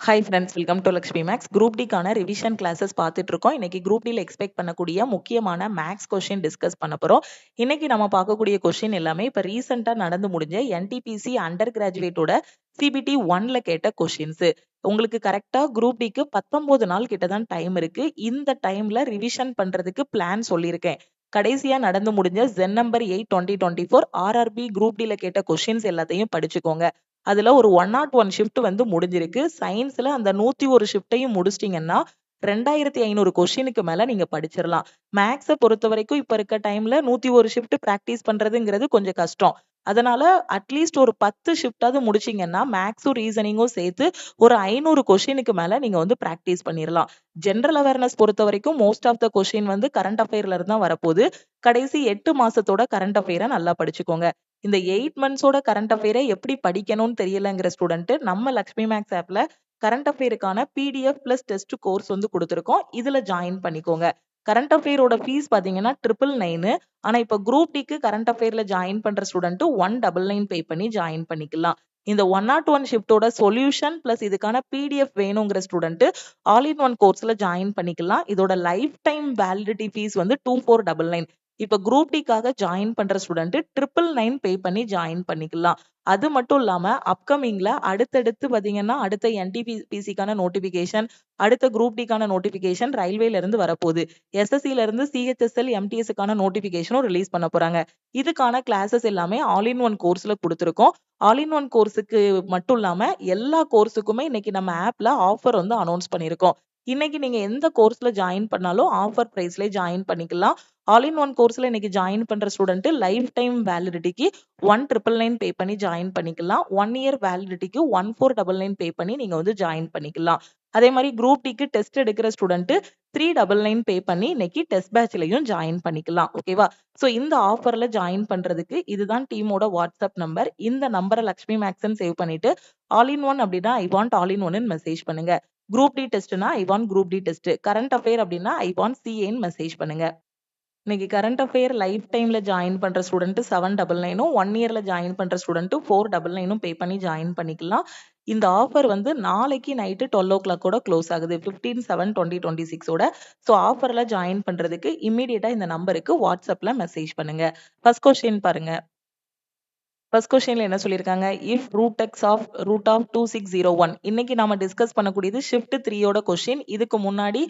Hi friends, welcome to Lakshmi maths. Group டிக்கான revision classes பார்த்துட்டு இருக்கோம். இன்னைக்கு குரூப் டில எக்ஸ்பெக்ட் பண்ணக்கூடிய முக்கியமான மேக்ஸ் கொஸ்டின் டிஸ்கஸ் பண்ண போறோம். இன்னைக்கு நம்ம பார்க்கக்கூடிய கொஸ்டின் எல்லாமே இப்ப ரீசெண்டா நடந்து முடிஞ்ச என்டிபிசி அண்டர் கிராஜுவேட்டோட சிபிடி 1ல கேட்ட கொஸ்டின்ஸ். உங்களுக்கு கரெக்டா குரூப் டிக்கு 19 நாள் கிட்ட தான் டைம் இருக்கு. இந்த டைம்ல ரிவிஷன் பண்றதுக்கு பிளான் சொல்லியிருக்கேன். கடைசியா நடந்து முடிஞ்ச ஜென் நம்பர் 8 2024 ஆர்ஆர்பி குரூப் டில கேட்ட கொஸ்டின்ஸ் எல்லாத்தையும் படிச்சுக்கோங்க. அதுல ஒரு 101 ஷிஃப்ட் வந்து முடிஞ்சிருக்கு. சயின்ஸ்ல அந்த 101 ஷிஃப்ட்டையும் முடிச்சிட்டீங்கன்னா 2500 கொஸ்டினுக்கு மேல நீங்க படிச்சிடலாம். மேக்ஸை பொறுத்த வரைக்கும் இப்ப இருக்க டைம்ல 101 ஷிஃப்ட் பிராக்டிஸ் பண்றதுங்கிறது கொஞ்சம் கஷ்டம். அதனால அட்லீஸ்ட் ஒரு 10 ஷிஃப்டாவது முடிச்சீங்கன்னா மேக்ஸும் ரீசனிங்கும் சேர்த்து ஒரு 500 கொஸ்டினுக்கு மேல நீங்க வந்து பிராக்டிஸ் பண்ணிடலாம். ஜெனரல் அவேர்னஸ் பொறுத்த வரைக்கும் மோஸ்ட் ஆஃப் த கொஸ்டின் வந்து கரண்ட் அஃபேர்ல இருந்து தான் வரப்போகுது. கடைசி 8 மாசத்தோட கரண்ட் அஃபேரை நல்லா படிச்சுக்கோங்க. இந்த 8 மந்த்ஸோட கரண்ட் அஃபேரை எப்படி படிக்கணும்னு தெரியலங்கிற ஸ்டூடெண்ட் நம்ம லக்ஷ்மி மேக்ஸ் ஆப்ல கரண்ட் அஃபேருக்கான பிடிஎஃப் பிளஸ் டெஸ்ட் கோர்ஸ் வந்து கொடுத்துருக்கோம். இதுல ஜாயின் பண்ணிக்கோங்க. கரண்ட் அஃபேரோட ஃபீஸ் பாத்தீங்கன்னா 999. ஆனா இப்ப குரூப் டிக்கு கரண்ட் அஃபேர்ல ஜாயின் பண்ற ஸ்டூடெண்ட் 199 பே பண்ணி ஜாயின் பண்ணிக்கலாம். இந்த 101 ஷிஃப்டோட சொல்யூஷன் பிளஸ் இதுக்கான பிடிஎஃப் வேணுங்கிற ஸ்டூடெண்ட் ஆல் இன் ஒன் கோர்ஸ்ல ஜாயின் பண்ணிக்கலாம். இதோட லைஃப் டைம் வேலிடிட்டி ஃபீஸ் வந்து 2499. இப்ப குரூப் டிக்காக ஜாயின் பண்ற ஸ்டூடெண்ட் 999 பே பண்ணி ஜாயின் பண்ணிக்கலாம். அது மட்டும் இல்லாம அப்கமிங்ல அடுத்தடுத்து பாத்தீங்கன்னா அடுத்த என்டிபிசிக்கான நோட்டிபிகேஷன், அடுத்த குரூப் டிக்கான நோட்டிபிகேஷன் ரயில்வேல இருந்து வரப்போகுது. எஸ்எஸ்சில இருந்து சிஹெச்எஸ்எல் எம்டிஎஸ்க்கான நோட்டிபிகேஷனும் ரிலீஸ் பண்ண போறாங்க. இதுக்கான கிளாஸஸ் எல்லாமே ஆல் இன் ஒன் கோர்ஸ்ல கொடுத்துருக்கோம். ஆல் இன் ஒன் கோர்ஸுக்கு மட்டும் இல்லாம எல்லா கோர்ஸுக்குமே இன்னைக்கு நம்ம ஆப்ல ஆஃபர் வந்து அனௌன்ஸ் பண்ணிருக்கோம். இன்னைக்கு நீங்க எந்த கோர்ஸ்ல ஜாயின் பண்ணாலும் ஆஃபர் பிரைஸ்ல ஜாயின் பண்ணிக்கலாம். ஆல் இன் ஒன் கோர்ஸ்ல இன்னைக்கு ஜாயின் பண்ற ஸ்டூடெண்ட் லைஃப் டைம் வேலிடிட்டிக்கு 1999 பே பண்ணி ஜாயின் பண்ணிக்கலாம். 1 இயர் வேலிடிட்டிக்கு 1499 பே பண்ணி நீங்க வந்து ஜாயின் பண்ணிக்கலாம். அதே மாதிரி குரூப் டிக்கு டெஸ்ட் எடுக்கிற ஸ்டூடெண்ட் 399 பே பண்ணி இன்னைக்கு டெஸ்ட் பேட்ச்லயும் ஜாயின் பண்ணிக்கலாம். ஓகேவா? சோ இந்த ஆஃபர்ல ஜாயின் பண்றதுக்கு இதுதான் டீமோட வாட்ஸ்அப் நம்பர். இந்த நம்பரை லக்ஷ்மி மேக்ஸ்ன்னு சேவ் பண்ணிட்டு ஆல் இன் ஒன் அப்படின்னா ஐ வாண்ட் ஆல் இன் ஒன்னு மெசேஜ் பண்ணுங்க. குரூப் டி டெஸ்ட்னா I want group D test, current affair அப்படின்னா ஐ வாண்ட் சிஏன்னு மெசேஜ் பண்ணுங்க. இன்னைக்கு current affair lifetime join பண்ற ஸ்டூடெண்ட் 799, 1 இயர்ல ஜாயின் பண்ற ஸ்டூடெண்ட் 499 பே பண்ணி ஜாயின் பண்ணிக்கலாம். இந்த ஆஃபர் வந்து நாளைக்கு நைட்டு 12 o'clock க்ளோஸ் ஆகுது 15/7/2026. ஸோ ஆஃபர்ல ஜாயின் பண்றதுக்கு இம்மீடியட்டா இந்த நம்பருக்கு வாட்ஸ்அப்ல மெசேஜ் பண்ணுங்க. ஃபர்ஸ்ட் கொஸ்டின் பாருங்க. ஃபர்ஸ்ட் கொஸ்டின்ல என்ன சொல்லியிருக்காங்க? If root of 2601. இன்னைக்கு நாம டிஸ்கஸ் பண்ணக்கூடியது ஷிஃப்ட் 3யோட கொஸ்டின். இதுக்கு முன்னாடி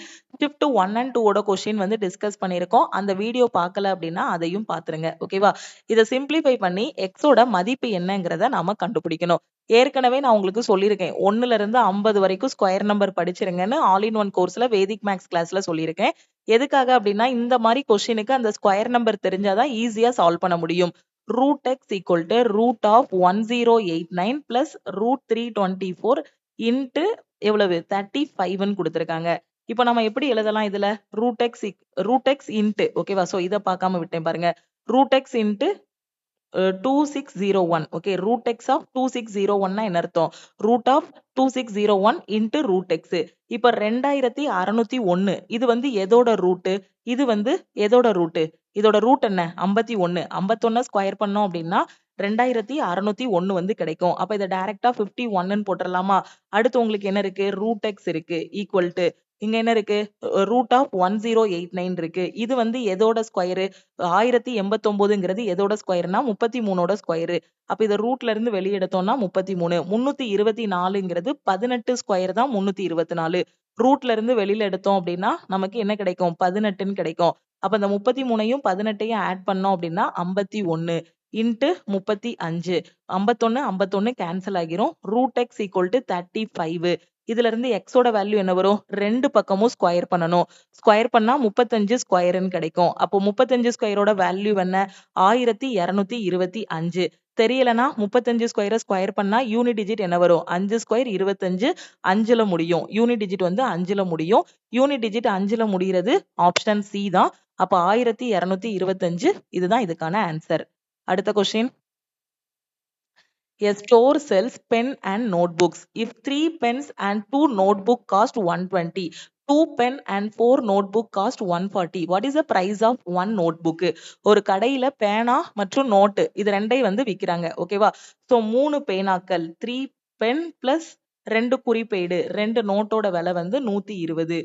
ஷிஃப்ட் 1 and 2ஓட கொஸ்டின் வந்து டிஸ்கஸ் பண்ணியிருக்கோம். அந்த வீடியோ பார்க்கல அப்படின்னா அதையும் பார்த்துருங்க. ஓகேவா? இதை சிம்பிளிஃபை பண்ணி எக்ஸோட மதிப்பு என்னங்கிறத நாம கண்டுபிடிக்கணும். ஏற்கனவே நான் உங்களுக்கு சொல்லியிருக்கேன் 1ல இருந்து 50 வரைக்கும் ஸ்கொயர் நம்பர் படிச்சிருங்கன்னு ஆல் இன் ஒன் கோர்ஸ்ல வேதிக் மேக்ஸ் கிளாஸ்ல சொல்லியிருக்கேன். எதுக்காக அப்படின்னா இந்த மாதிரி கொஸ்டினுக்கு அந்த ஸ்கொயர் நம்பர் தெரிஞ்சாதான் ஈஸியா சால்வ் பண்ண முடியும். root x equal to root of 1089 plus root 324 into எவ்வளவு 35ன்னு கொடுத்திருக்காங்க. இப்போ நம்ம எப்படி எழுதலாம் இதுல? root x into ஓகேவா? சோ இத பார்க்காம விட்டேன் பாருங்க. root x into 2601. Okay, root x of 2601 னா என்ன அர்த்தம்? root of 2601 into root x. இப்ப 2601 இது வந்து எதோட ரூட்? இது வந்து எதோட ரூட்? இதோட ரூட் என்ன? 51. 51 ஸ்கொயர் பண்ணோம் அப்படின்னா 2601 வந்து கிடைக்கும். அப்ப இதை டைரக்டா 51ன்னு போட்டுடலாமா? அடுத்து உங்களுக்கு என்ன இருக்கு? ரூட் எக்ஸ் இருக்கு ஈக்குவல் டு இங்க என்ன இருக்கு? ரூட் ஆஃப் 1089 இருக்கு. இது வந்து எதோட ஸ்கொயரு? 1089ங்கிறது எதோட ஸ்கொயர்னா 33ஓட ஸ்கொயரு. அப்ப இதை ரூட்ல இருந்து வெளியே எடுத்தோம்னா 33. 324ங்கிறது 18 ஸ்கொயர் தான் 324. ரூட்ல இருந்து வெளியில எடுத்தோம் அப்படின்னா நமக்கு என்ன கிடைக்கும்? 18ன்னு கிடைக்கும். அப்ப இந்த 33ஐயும் 18ஐயும் ஆட் பண்ணோம் அப்படின்னா 51 இன்ட்டு 35. 51 51 கேன்சல் ஆகிரும். Root x equal to 35. இதுல இருந்து எக்ஸோட வேல்யூ என்ன வரும்? ரெண்டு பக்கமும் ஸ்கொயர் பண்ணணும். ஸ்கொயர் பண்ணா 35 ஸ்கொயர்ன்னு கிடைக்கும். அப்போ 35 ஸ்கொயரோட வேல்யூ என்ன? 1225. தெரியலனா 35 ஸ்கொயரை ஸ்கொயர் பண்ணா யூனிட் டிஜிட் என்ன வரும்? 5 ஸ்கொயர் 25. 5ல முடியும். யூனிட் டிஜிட் வந்து 5ல முடியும். யூனிட் டிஜிட் 5ல முடிகிறது ஆப்ஷன் சி தான். அப்ப 1225 இதுதான் இதுக்கான ஆன்சர். அடுத்த question. A store sells pen and notebooks. If 3 pens and 2 notebook cost 120, 2 pen and 4 notebook cost 140. What is the price of one notebook? ஒரு கடையில பேனா மற்றும் நோட்டு இது ரெண்டையும் வந்து விக்கிறாங்க. ஓகேவா? சோ 3 பேனாக்கள் 3 pen plus 2 குறிப்பேடு 2 நோட்டோட விலை வந்து 120.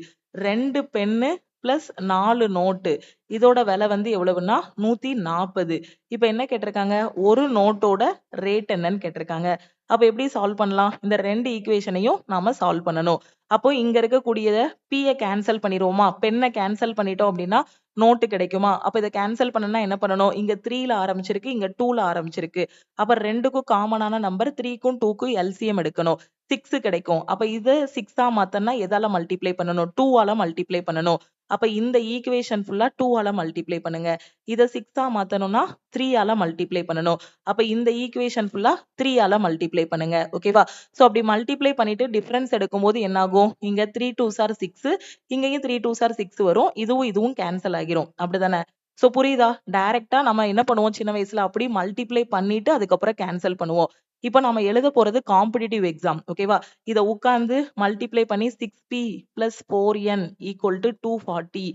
2 பென்னு பிளஸ் 4 நோட்டு இதோட விலை வந்து எவ்வளவுன்னா 140. இப்ப என்ன கேட்டிருக்காங்க, ஒரு நோட்டோட ரேட் என்னன்னு கேட்டிருக்காங்க. அப்ப எப்படி சால்வ் பண்ணலாம்? இந்த 2 ஈக்குவேஷனையும் நாம சால்வ் பண்ணணும். அப்போ இங்க இருக்கக்கூடிய P கேன்சல் பண்ணிடுவோமா? பெண்ணை கேன்சல் பண்ணிட்டோம் அப்படின்னா நோட்டு கிடைக்குமா? அப்ப இதை கேன்சல் பண்ணணும்னா என்ன பண்ணணும்? இங்க 3ல ஆரம்பிச்சிருக்கு, இங்க 2ல ஆரம்பிச்சிருக்கு. அப்ப 2க்கும் காமனான நம்பர் 3க்கும் 2க்கும் எல்சிஎம் எடுக்கணும். 6 கிடைக்கும். அப்ப இது 6ஆ மாத்தனா எதால மல்டிப்ளை பண்ணணும்? 2ஆல மல்டிப்ளை பண்ணணும். அப்ப இந்த ஈக்குவேஷன் ஃபுல்லா 2ஆல மல்டிப்ளை பண்ணுங்க. இத 6ஆ மாத்தணும்னா 3ஆல மல்டிப்ளை பண்ணணும். அப்ப இந்த ஈக்குவேஷன் ஃபுல்லா 3ஆல மல்டிப்ளை பண்ணுங்க. ஓகேவா? சோ அப்படி மல்டிப்ளை பண்ணிட்டு டிஃபரன்ஸ் எடுக்கும்போது என்ன ஆகும்? இங்க 3 2s are 6, இங்கேயும் 3 2s are 6 வரும். இதுவும் கேன்சல் ஆகிரும். அப்படிதானே? சோ புரியுதா? டைரக்டா நம்ம என்ன பண்ணுவோம் சின்ன வயசுல அப்படி மல்டிப்ளை பண்ணிட்டு அதுக்கப்புறம் கேன்சல் பண்ணுவோம். இப்ப நம்ம எழுத போறது காம்படிட்டிவ் எக்ஸாம். ஓகேவா? இத உட்கார்ந்து மல்டிப்ளை பண்ணி 6p plus 4n equal to 240,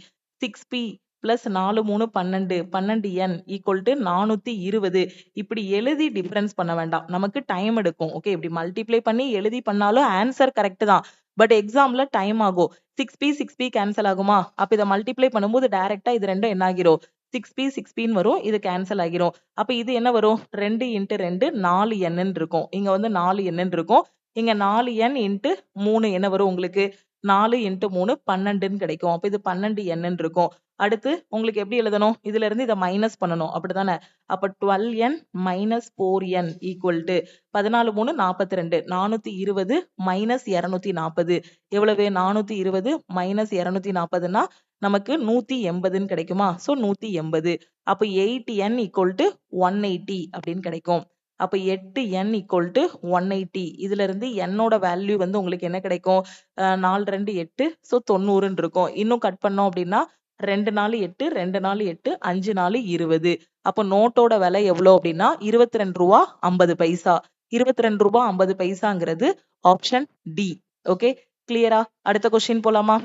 6p plus 4 3 12, 12n equal to 420. இப்படி எழுதி டிஃபரன்ஸ் பண்ண வேண்டாம். நமக்கு டைம் எடுக்கும். ஓகே, இப்படி மல்டிப்ளை பண்ணி எழுதி பண்ணாலும் ஆன்சர் கரெக்ட் தான். பட் எக்ஸாம்ல டைம் ஆகும். 6p கேன்சல் ஆகுமா? அப்ப இதை மல்டிப்ளை பண்ணும்போது டைரக்டா இது ரெண்டும் என்ன ஆகிரும்? 6pன்னு வரும். இது கேன்சல் ஆகிரும். அப்ப இது என்ன வரும்? 2 × 2 4n இருக்கும். இங்க வந்து 4n இருக்கும். இங்க 4n × 3 என்ன வரும் உங்களுக்கு? 4 × 3 12 கிடைக்கும். அப்ப இது 12n இருக்கும். அடுத்து உங்களுக்கு எப்படி எழுதணும்? இதுல இருந்து இதை மைனஸ் பண்ணணும். அப்படிதானே? அப்ப 12n minus 4n equal to 14 3 42, 420 minus 240 எவ்வளவு? 420 minus 240னா நமக்கு 180 கிடைக்குமா? சோ 180. அப்ப 8n equal to 180 அப்படின்னு கிடைக்கும். அப்ப 8n equal to 180. இதுல இருந்து n ஓட வேல்யூ வந்து உங்களுக்கு என்ன கிடைக்கும்? 4 2 8, சோ 90 இருக்கும். இன்னும் கட் பண்ணோம் அப்படின்னா 2 4 8, 2 4 8, 5 4 20. அப்ப நோட்டோட விலை எவ்வளவு அப்படின்னா 22 ரூபா 50 பைசா. 22 ரூபா 50 பைசாங்கிறது ஆப்ஷன் டி. ஓகே, கிளியரா? அடுத்த கொஸ்டின் போலாமா?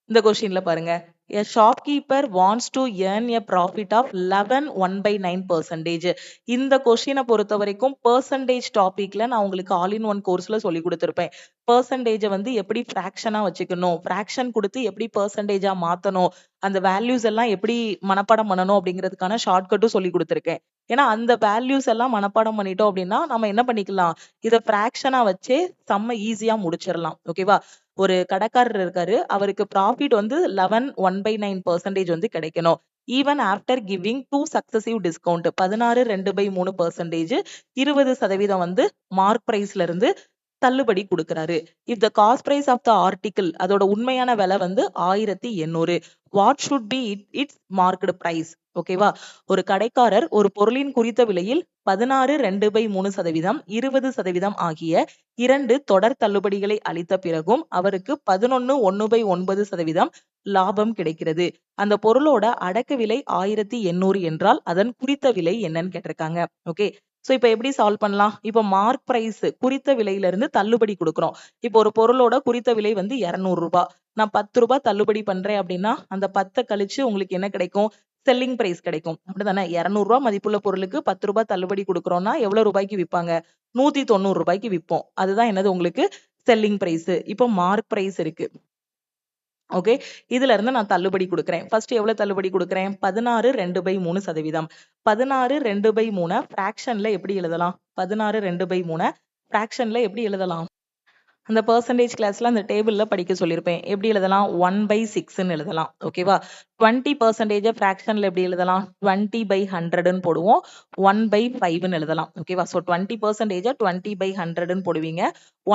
இந்த கொஸ்டின்ல பாருங்க. A shopkeeper wants to earn a profit of 11 1/9%. இந்த கொஸ்டினை பொறுத்த வரைக்கும் பெர்சன்டேஜ் டாபிக்ல நான் உங்களுக்கு ஆல் இன் ஒன் கோர்ஸ்ல சொல்லி கொடுத்திருப்பேன். பெர்சன்டேஜ வந்து எப்படி ஃபிராக்ஷனா வச்சுக்கணும், ஃபிராக்ஷன் கொடுத்து எப்படி பெர்சன்டேஜா மாத்தணும், அந்த வேல்யூஸ் எல்லாம் எப்படி மனப்பாடம் பண்ணணும் அப்படிங்கிறதுக்கான ஷார்ட்கட்டும் சொல்லி கொடுத்திருக்கேன். ஏன்னா அந்த வேல்யூஸ் எல்லாம் மனப்பாடம் பண்ணிட்டோம் அப்படின்னா நம்ம என்ன பண்ணிக்கலாம், இதை ஃபிராக்ஷனா வச்சே செம்ம ஈஸியா முடிச்சிடலாம். ஓகேவா? ஒரு கடைக்காரர் இருக்காரு, அவருக்கு ப்ராஃபிட் வந்து 11 1/9% வந்து கிடைக்கணும். Even after giving 2 successive discount 16 2/3%, 20% வந்து மார்க் பிரைஸ்ல இருந்து தள்ளுபடி கொடுக்கிறாரு. If the cost price of the article, அதோட உண்மையான விலை வந்து 1800. What should be its marked price? ஓகேவா? ஒரு கடைக்காரர் ஒரு பொருளின் குறித்த விலையில் 16 2/3%, 20% ஆகிய 2 தொடர் தள்ளுபடிகளை அளித்த பிறகும் அவருக்கு 11 1/9% லாபம் கிடைக்கிறது. அந்த பொருளோட அடக்க விலை 1800 என்றால் அதன் குறித்த விலை என்னன்னு கேட்டிருக்காங்க. ஓகே, சோ இப்ப எப்படி சால்வ் பண்ணலாம்? இப்ப மார்க் பிரைஸ் குறித்த விலையில இருந்து தள்ளுபடி கொடுக்கிறோம். இப்போ ஒரு பொருளோட குறித்த விலை வந்து 200 ரூபாய். நான் 10 ரூபாய் தள்ளுபடி பண்றேன் அப்படின்னா அந்த 10 கழிச்சு உங்களுக்கு என்ன கிடைக்கும்? செல்லிங் பிரைஸ் கிடைக்கும். அப்படிதானே? 200 ரூபாய் மதிப்புள்ள பொருளுக்கு 10 ரூபாய் தள்ளுபடி கொடுக்கிறோம்னா எவ்வளவு ரூபாய்க்கு விற்பாங்க? 190 ரூபாய்க்கு விற்போம். அதுதான் என்னது உங்களுக்கு செல்லிங் பிரைஸ். இப்போ மார்க் பிரைஸ் இருக்கு. ஓகே, இதுல இருந்து நான் தள்ளுபடி கொடுக்கிறேன். ஃபர்ஸ்ட் எவ்வளவு தள்ளுபடி கொடுக்கிறேன்? 16 2/3%. 16 2/3 ஃபிராக்ஷன்ல எப்படி எழுதலாம்? 16 2/3 ஃபிராக்ஷன்ல எப்படி எழுதலாம்? அந்த பெர்சன்டேஜ் கிளாஸ்ல அந்த டேபிள்ல படிக்க சொல்லியிருப்பேன். எப்படி எழுதலாம்? 1/6ன்னு எழுதலாம். ஓகேவா? 20% ஃபிராக்ஷன்ல எப்படி எழுதலாம்? 20/100ன்னு போடுவோம். 1/5ன்னு எழுதலாம். ஓகேவா? சோ 20% 20/100ன்னு போடுவீங்க.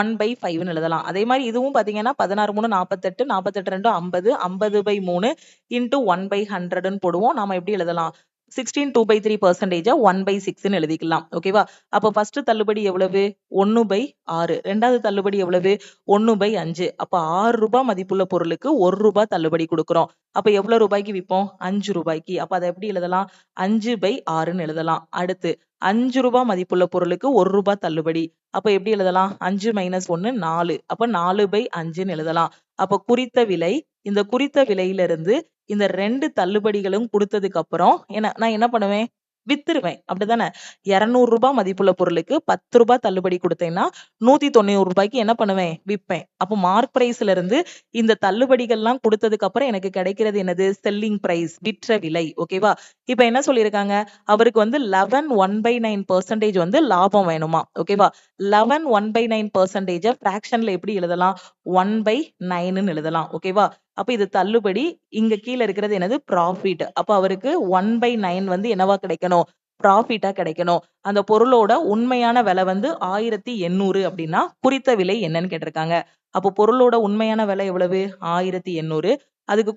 1/5ன்னு எழுதலாம். அதே மாதிரி இதுவும் பாத்தீங்கன்னா 16 3 48, 48 2 50, 50/3 into 1/100ன்னு போடுவோம். நாம எப்படி எழுதலாம்? 16 2/3% 1/6ன்னு எழுதிக்கலாம். ஓகேவா? அப்ப ஃபர்ஸ்ட் தள்ளுபடி எவ்வளவு? 1/6. ரெண்டாவது தள்ளுபடி எவ்வளவு? 1/5. அப்ப 6 ரூபாய் மதிப்புள்ள பொருளுக்கு 1 ரூபாய் தள்ளுபடி கொடுக்கிறோம். அப்ப எவ்வளவு ரூபாய்க்கு விற்போம்? 5 ரூபாய்க்கு. அப்ப அதை எப்படி எழுதலாம்? 5/6ன்னு எழுதலாம். அடுத்து 5 ரூபாய் மதிப்புள்ள பொருளுக்கு 1 ரூபாய் தள்ளுபடி. அப்ப எப்படி எழுதலாம்? 5 - 1 4. அப்ப 4/5ன்னு எழுதலாம். அப்ப குறித்த விலை, இந்த குறித்த விலையிலிருந்து இந்த 2 தள்ளுபடிகளும் கொடுத்ததுக்கு அப்புறம் நான் என்ன பண்ணுவேன்? வித்துருவேன். அப்படிதானே? 200 ரூபாய் மதிப்புள்ள பொருளுக்கு 10 ரூபாய் தள்ளுபடி கொடுத்தேன்னா 190 ரூபாய்க்கு என்ன பண்ணுவேன்? விப்பேன். அப்போ மார்க் பிரைஸ்ல இருந்து இந்த தள்ளுபடிகள்லாம் கொடுத்ததுக்கு அப்புறம் எனக்கு கிடைக்கிறது என்னது? செல்லிங் பிரைஸ், விற்ற விலை. ஓகேவா? இப்ப என்ன சொல்லியிருக்காங்க? அவருக்கு வந்து 11 1/9% வந்து லாபம் வேணுமா? ஓகேவா? 11 1/9% பிராக்ஷன்ல எப்படி எழுதலாம்? 1/9ன்னு எழுதலாம். ஓகேவா? அப்ப இது தள்ளுபடி. இங்க கீழ இருக்கிறது என்னது? ப்ராஃபிட். அப்ப அவருக்கு 1/9 வந்து என்னவா கிடைக்கணும்? ப்ராஃபிட்டா கிடைக்கணும். அந்த பொருளோட உண்மையான விலை வந்து 1800 அப்படின்னா குறித்த விலை என்னன்னு கேட்டிருக்காங்க. அப்போ பொருளோட உண்மையான விலை எவ்வளவு? 1800. அதுக்கு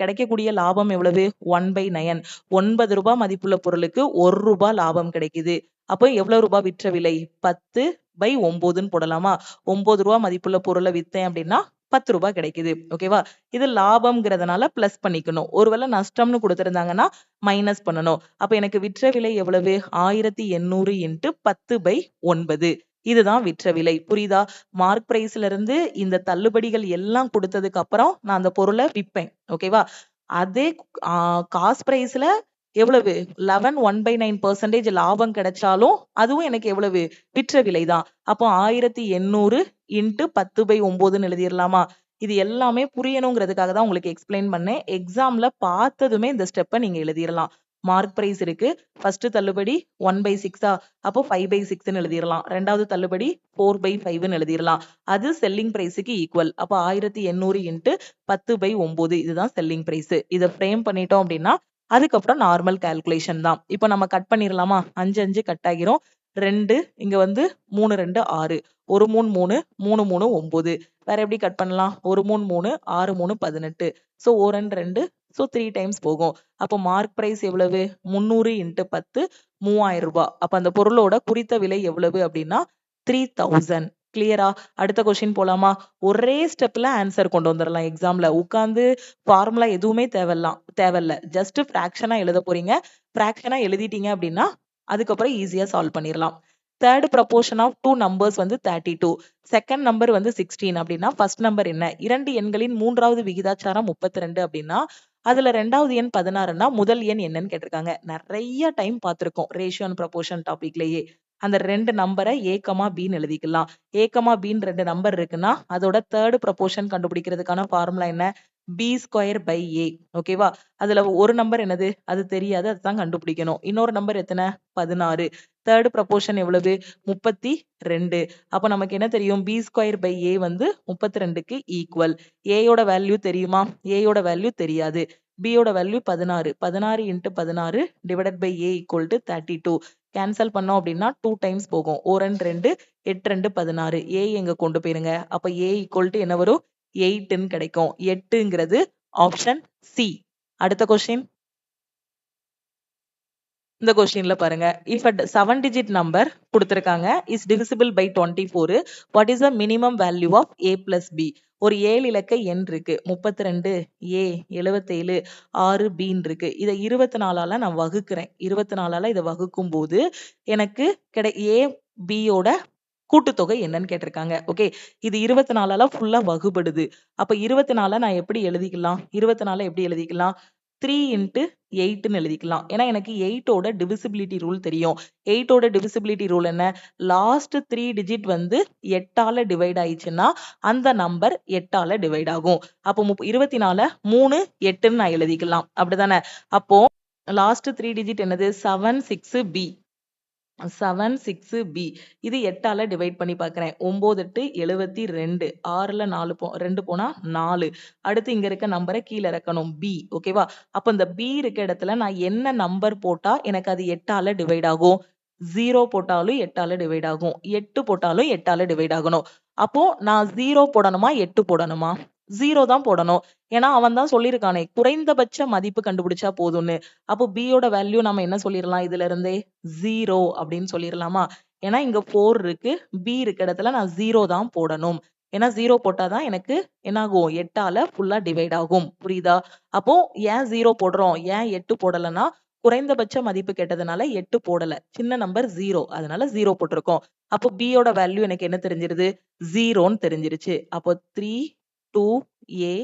கிடைக்கக்கூடிய லாபம் எவ்வளவு? 1/9. 9 ரூபாய் மதிப்புள்ள பொருளுக்கு 1 ரூபாய் லாபம் கிடைக்குது. அப்போ எவ்வளவு ரூபாய் விற்ற விலை? 10/9ன்னு போடலாமா? 9 ரூபாய் மதிப்புள்ள பொருளை வித்தேன் அப்படின்னா 10 ரூபாய் கிடைக்குது. ஓகேவா? இது லாபம்ங்கிறதுனால பிளஸ் பண்ணிக்கணும். ஒருவேளை நஷ்டம்னு கொடுத்திருந்தாங்கன்னா மைனஸ் பண்ணணும். அப்ப எனக்கு விற்ற விலை எவ்வளவு? 1800 × 10/9. இதுதான் விற்ற விலை. புரியுதா? மார்க் பிரைஸ்ல இருந்து இந்த தள்ளுபடிகள் எல்லாம் கொடுத்ததுக்கு அப்புறம் நான் அந்த பொருளை விப்பேன். ஓகேவா? அதே காஸ்ட் பிரைஸ்ல எவ்வளவு? 11 1/9% லாபம் கிடைச்சாலும் அதுவும் எனக்கு எவ்வளவு? விற்ற விலைதான். அப்போ 1800 × 10/9ன்னு எழுதிடலாமா? இது எல்லாமே புரியணுங்கிறதுக்காக தான் உங்களுக்கு எக்ஸ்பிளைன் பண்ணேன். எக்ஸாம்ல பார்த்ததுமே இந்த ஸ்டெப்பை நீங்க எழுதிடலாம். மார்க் பிரைஸ் இருக்கு. ஃபர்ஸ்ட் தள்ளுபடி 1/6 அப்போ 5/6ன்னு எழுதிடலாம். ரெண்டாவது தள்ளுபடி 4/5ன்னு எழுதிடலாம். அது செல்லிங் பிரைஸுக்கு ஈக்குவல். அப்போ 1800 × 10/9 இதுதான் செல்லிங் பிரைஸ். இதை ஃப்ரேம் பண்ணிட்டோம் அப்படின்னா அதுக்கப்புறம் நார்மல் கால்குலேஷன் தான். இப்போ நம்ம கட் பண்ணிடலாமா? 5 5 கட் ஆகிரும். 2 இங்க வந்து 3 2 6 1 3 3 3 3 9. வேற எப்படி கட் பண்ணலாம்? 1 3 3 6 3 18. சோ 1 2 சோ 3 டைம்ஸ் போகும். அப்போ மார்க் பிரைஸ் எவ்வளவு? 300 × 10 3000 ரூபாய். அப்ப அந்த பொருளோட குறித்த விலை எவ்வளவு அப்படின்னா 3000. கிளியரா? அடுத்த கொஸ்டின் போலாமா? ஒரே ஸ்டெப்ல ஆன்சர் கொண்டு வந்துடலாம். எக்ஸாம்ல உட்கார்ந்து ஃபார்முலா எதுவுமே தேவையில்ல. ஜஸ்ட் பிராக்ஷனா எழுத போறீங்க. பிராக்ஷனா எழுதிட்டீங்க அப்படின்னா அதுக்கப்புறம் ஈஸியா சால்வ் பண்ணிடலாம். தேர்ட் ப்ரொபோர்ஷன் ஆஃப் 2 நம்பர்ஸ் வந்து 32. செகண்ட் நம்பர் வந்து 16 அப்படின்னா ஃபர்ஸ்ட் நம்பர் என்ன? 2 எண்களின் மூன்றாவது விகிதாச்சாரம் 32 அப்படின்னா அதுல ரெண்டாவது எண் 16ன்னா முதல் எண் என்னன்னு கேட்டிருக்காங்க. நிறைய டைம் பார்த்திருக்கோம் ரேஷியோ அண்ட் ப்ரொபோர்ஷன் டாபிக்லயே. அந்த 2 நம்பரை A, Bன்னு எழுதிக்கலாம். A, Bன்னு 2 நம்பர் இருக்குன்னா அதோட தேர்ட் ப்ரொபோர்ஷன் கண்டுபிடிக்கிறதுக்கான ஃபார்முலா என்ன? B²/A. ஓகேவா? அதுல ஒரு நம்பர் என்னது? அது தெரியாது. அதுதான் கண்டுபிடிக்கணும். இன்னொரு நம்பர் எத்தனை? 16. தேர்ட் ப்ரொபோர்ஷன் எவ்வளவு? 32. அப்ப நமக்கு என்ன தெரியும்? B²/A வந்து 32க்கு ஈக்குவல். A யோட வேல்யூ தெரியுமா? A யோட வேல்யூ தெரியாது. B யோட value 16. 16 × 16 divided by A = 32. Cancel பண்ணோம் அப்படின்னா 2 டைம்ஸ் போகும். 1 2 8 2 16. A எங்க கொண்டு போயிருங்க. அப்ப A = என்ன வரும்? 8ன்னு கிடைக்கும். 8ங்கிறது ஆப்ஷன் சி. அடுத்த கொஸ்டின். இந்த கொஸ்டின்ல பாருங்க. if a 7 digit number கொடுத்திருக்காங்க is divisible by 24, what is the minimum value of a plus b? ஒரு 7 இலக்க எண் இருக்கு. 32 a 77 6 b இருக்கு. இதை 24ஆல நான் வகுக்கிறேன். 24ஆல இதை வகுக்கும் போது எனக்கு a b யோட கூட்டுத்தொகை என்னன்னு கேட்டிருக்காங்க. ஓகே, இது 24ஆல ஃபுல்லா வகுபடுது. அப்ப 24 நான் எப்படி எழுதிக்கலாம்? 24 எப்படி எழுதிக்கலாம்? 3 × 8ன்னு எழுதிக்கலாம். ஏன்னா எனக்கு 8ஓட டிவிசிபிலிட்டி ரூல் தெரியும். 8ஓட டிவிசிபிலிட்டி ரூல் என்ன? லாஸ்ட் 3 டிஜிட் வந்து 8ஆல டிவைட் ஆயிடுச்சுன்னா அந்த நம்பர் 8ஆல டிவைட் ஆகும். அப்போ 24 3 8ன்னு நான் எழுதிக்கலாம். அப்படிதானே? அப்போ லாஸ்ட் 3 டிஜிட் என்னது? 76b. 76b. இது 8ஆல டிவைட் பண்ணி பார்க்கிறேன். 9 8 72. 6ல 2 போனா 4. அடுத்து இங்க இருக்க நம்பரை கீழே இறக்கணும். b. ஓகேவா? அப்ப இந்த b இருக்க இடத்துல நான் என்ன நம்பர் போட்டா எனக்கு அது 8ஆல டிவைட் ஆகும்? 0 போட்டாலும் 8ஆல டிவைட் ஆகும். 8 போட்டாலும் 8ஆல டிவைட் ஆகணும். அப்போ நான் 0 போடணுமா 8 போடணுமா? 0 தான் போடணும். ஏன்னா அவன் தான் சொல்லியிருக்கானே குறைந்தபட்ச மதிப்பு கண்டுபிடிச்சா போதும்னு. அப்போ b யோட வேல்யூ நம்ம என்ன சொல்லிடலாம்? இதுல இருந்தே 0 அப்படின்னு சொல்லிடலாமா? ஏன்னா இங்க 4 இருக்கு. b இருக்க இடத்துல நான் 0 தான் போடணும். ஏன்னா 0 போட்டாதான் எனக்கு என்ன ஆகும்? 8ஆல ஃபுல்லா டிவைட் ஆகும். புரியுதா? அப்போ ஏன் 0 போடுறோம்? ஏன் 8 போடலன்னா குறைந்தபட்ச மதிப்பு கேட்டதுனால 8 போடல. சின்ன நம்பர் 0. அதனால 0 போட்டிருக்கோம். அப்போ b யோட வேல்யூ எனக்கு என்ன தெரிஞ்சிருது? 0ன்னு தெரிஞ்சிருச்சு. அப்போ 3 2 a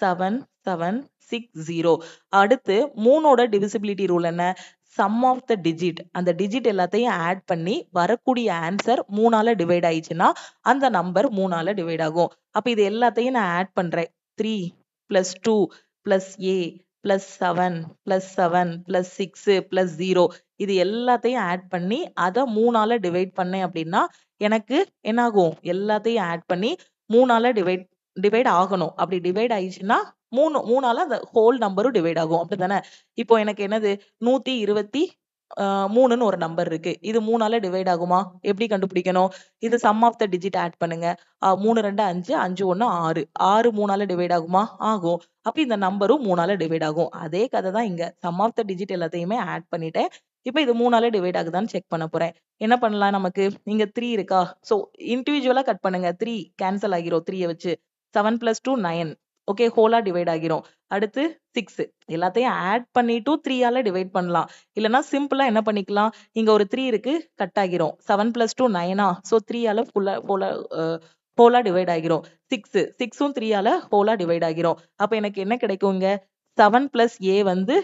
7 7 6 0. அடுத்து 3ஓட டிவிசிபிலிட்டி ரூல் என்ன? சம் ஆஃப் த டிஜிட், அந்த டிஜிட் எல்லாத்தையும் ஆட் பண்ணி வரக்கூடிய ஆன்சர் 3ஆல டிவைட் ஆயிடுச்சுன்னா அந்த நம்பர் 3ஆல டிவைட் ஆகும். அப்ப இது எல்லாத்தையும் நான் ஆட் பண்றேன். 3 + 2 + a +7 +7 +6 +0 இது எல்லாத்தையும் ஆட் பண்ணி அதை 3ஆல டிவைட் பண்ணேன் அப்படின்னா எனக்கு என்ன ஆகும்? எல்லாத்தையும் ஆட் பண்ணி 3ஆல டிவைட் ஆகணும். அப்படி டிவைட் ஆயிடுச்சுன்னா 3ஆல அந்த ஹோல் நம்பரும் டிவைட் ஆகும். அப்படிதானே? இப்போ எனக்கு என்னது 123ன்னு ஒரு நம்பர் இருக்கு. இது 3ஆல டிவைட் ஆகுமா? எப்படி கண்டுபிடிக்கணும்? இது sum of the digit add பண்ணுங்க. 3 2 5 5 1 6 6 3ஆல டிவைட் ஆகுமா? ஆகும். அப்ப இந்த நம்பரும் 3ஆல டிவைட் ஆகும். அதே கதை தான் இங்க. சம் ஆஃப் த டிஜிட் எல்லாத்தையுமே ஆட் பண்ணிட்டேன். இப்ப இது 3ஆல டிவைட் ஆகுதான்னு செக் பண்ண போறேன். என்ன பண்ணலாம்? நமக்கு இங்க 3 இருக்கா? சோ இண்டிவிஜுவலா கட் பண்ணுங்க. 3 கேன்சல் ஆகிரும் 3 வச்சு. 7 + 2 9. ஓகே, ஹோலா டிவைட் ஆகிரும். அடுத்து 6 எல்லாத்தையும் ஆட் பண்ணிட்டு 3ஆல டிவைட் பண்ணலாம். இல்லனா சிம்பிளா என்ன பண்ணிக்கலாம்? இங்க ஒரு 3 இருக்கு, கட் ஆகிரும். 7 + 2 9ஆ? சோ 3ஆல ஹோலா டிவைட் ஆகிரும். 6ம் 3ஆல ஹோலா டிவைட் ஆகிரும். அப்ப எனக்கு என்ன கிடைக்கும் இங்க? 7 + a வந்து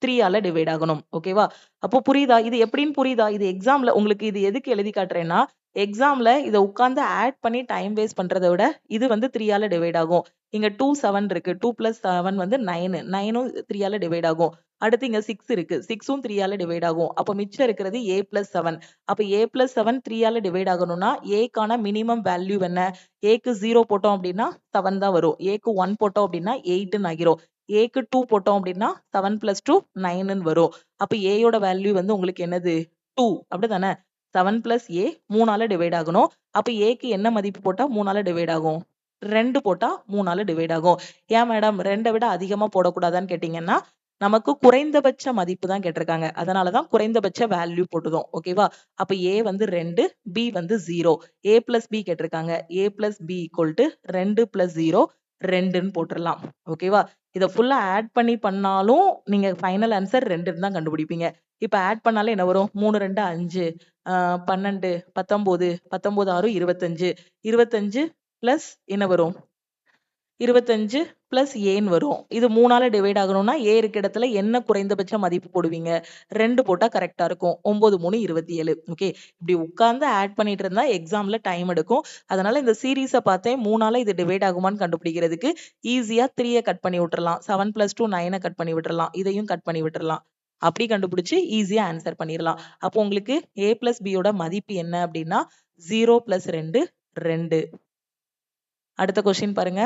3ஆல டிவைட் ஆகணும். ஓகேவா? அப்போ புரியுதா? இது எப்படின்னு புரியுதா? இது எக்ஸாம்ல உங்களுக்கு இது எதுக்கு எழுதி காட்டுறேன்னா, எக்ஸாம்ல இத உட்கார்ந்து ஆட் பண்ணி டைம் வேஸ்ட் பண்றத விட இது வந்து 3ஆல டிவைட் ஆகும். இங்க 2 7 இருக்கு. 2 + 7 வந்து 9. 9ம் 3ஆல டிவைட் ஆகும். அடுத்து இங்க 6 இருக்கு. 6ம் 3ஆல டிவைட் ஆகும். அப்ப மிச்சம் இருக்கிறது a + 7. அப்ப a + 7 3ஆல டிவைட் ஆகணும்னா aக்கான மினிமம் வேல்யூ என்ன? aக்கு 0 போட்டோம் அப்படின்னா 7 தான் வரும். aக்கு 1 போட்டோம் அப்படின்னா 8ன்னு ஆகிரும். aக்கு 2 போட்டோம் அப்படின்னா 7 + 2 9ன்னு வரும். அப்ப a யோட வேல்யூ வந்து உங்களுக்கு என்னது? 2. அப்படிதானே? 7 + a 3ஆல டிவைட் ஆகணும். அப்ப aக்கு என்ன மதிப்பு போட்டா 3ஆல டிவைட் ஆகும்? 2 போட்டா 3ஆல டிவைட் ஆகும். ஏன் மேடம் 2 விட அதிகமா போடக்கூடாதான்னு கேட்டீங்கன்னா, நமக்கு குறைந்தபட்ச மதிப்பு தான் கேட்டிருக்காங்க. அதனால தான் குறைந்தபட்ச வேல்யூ போட்டுதோம். ஓகேவா? அப்ப a வந்து 2, b வந்து 0. a + b கேட்டிருக்காங்க. a + b = 2 + 0 2ன்னு போட்டுறலாம். ஓகேவா? இத ஃபுல்லா ஆட் பண்ணி பண்ணாலும் நீங்க ஃபைனல் ஆன்சர் 2ன்னு தான் கண்டுபிடிப்பீங்க. இப்ப ஆட் பண்ணாலே என்ன வரும்? 3 2 5 12 19 19 6 25 25 பிளஸ் என்ன வரும்? 25 பிளஸ் ஏன்னு வரும். இது 3ஆல டிவைட் ஆகணும்னா ஏ இருக்க இடத்துல என்ன குறைந்தபட்ச மதிப்பு போடுவீங்க? 2 போட்டா கரெக்ட்டா இருக்கும். 9 3 27. ஓகே. இப்படி உட்கார்ந்து ஆட் பண்ணிட்டு இருந்தா எக்ஸாம்ல டைம் எடுக்கும். அதனால இந்த சீரிஸ பார்த்தேன் 3ஆல இது டிவைட் ஆகுமான்னு கண்டுபிடிக்கிறதுக்கு ஈஸியா 3ய கட் பண்ணி விட்டுறலாம். 7 + 2 9 கட் பண்ணி விட்டுறலாம். இதையும் கட் பண்ணி விட்டுறலாம். அப்படி கண்டுபிடிச்சு ஈஸியா ஆன்சர் பண்ணிரலாம். அப்போ உங்களுக்கு a + b யோட மதிப்பு என்ன அப்படின்னா 0 + 2 2. அடுத்த கொஸ்டின் பாருங்க.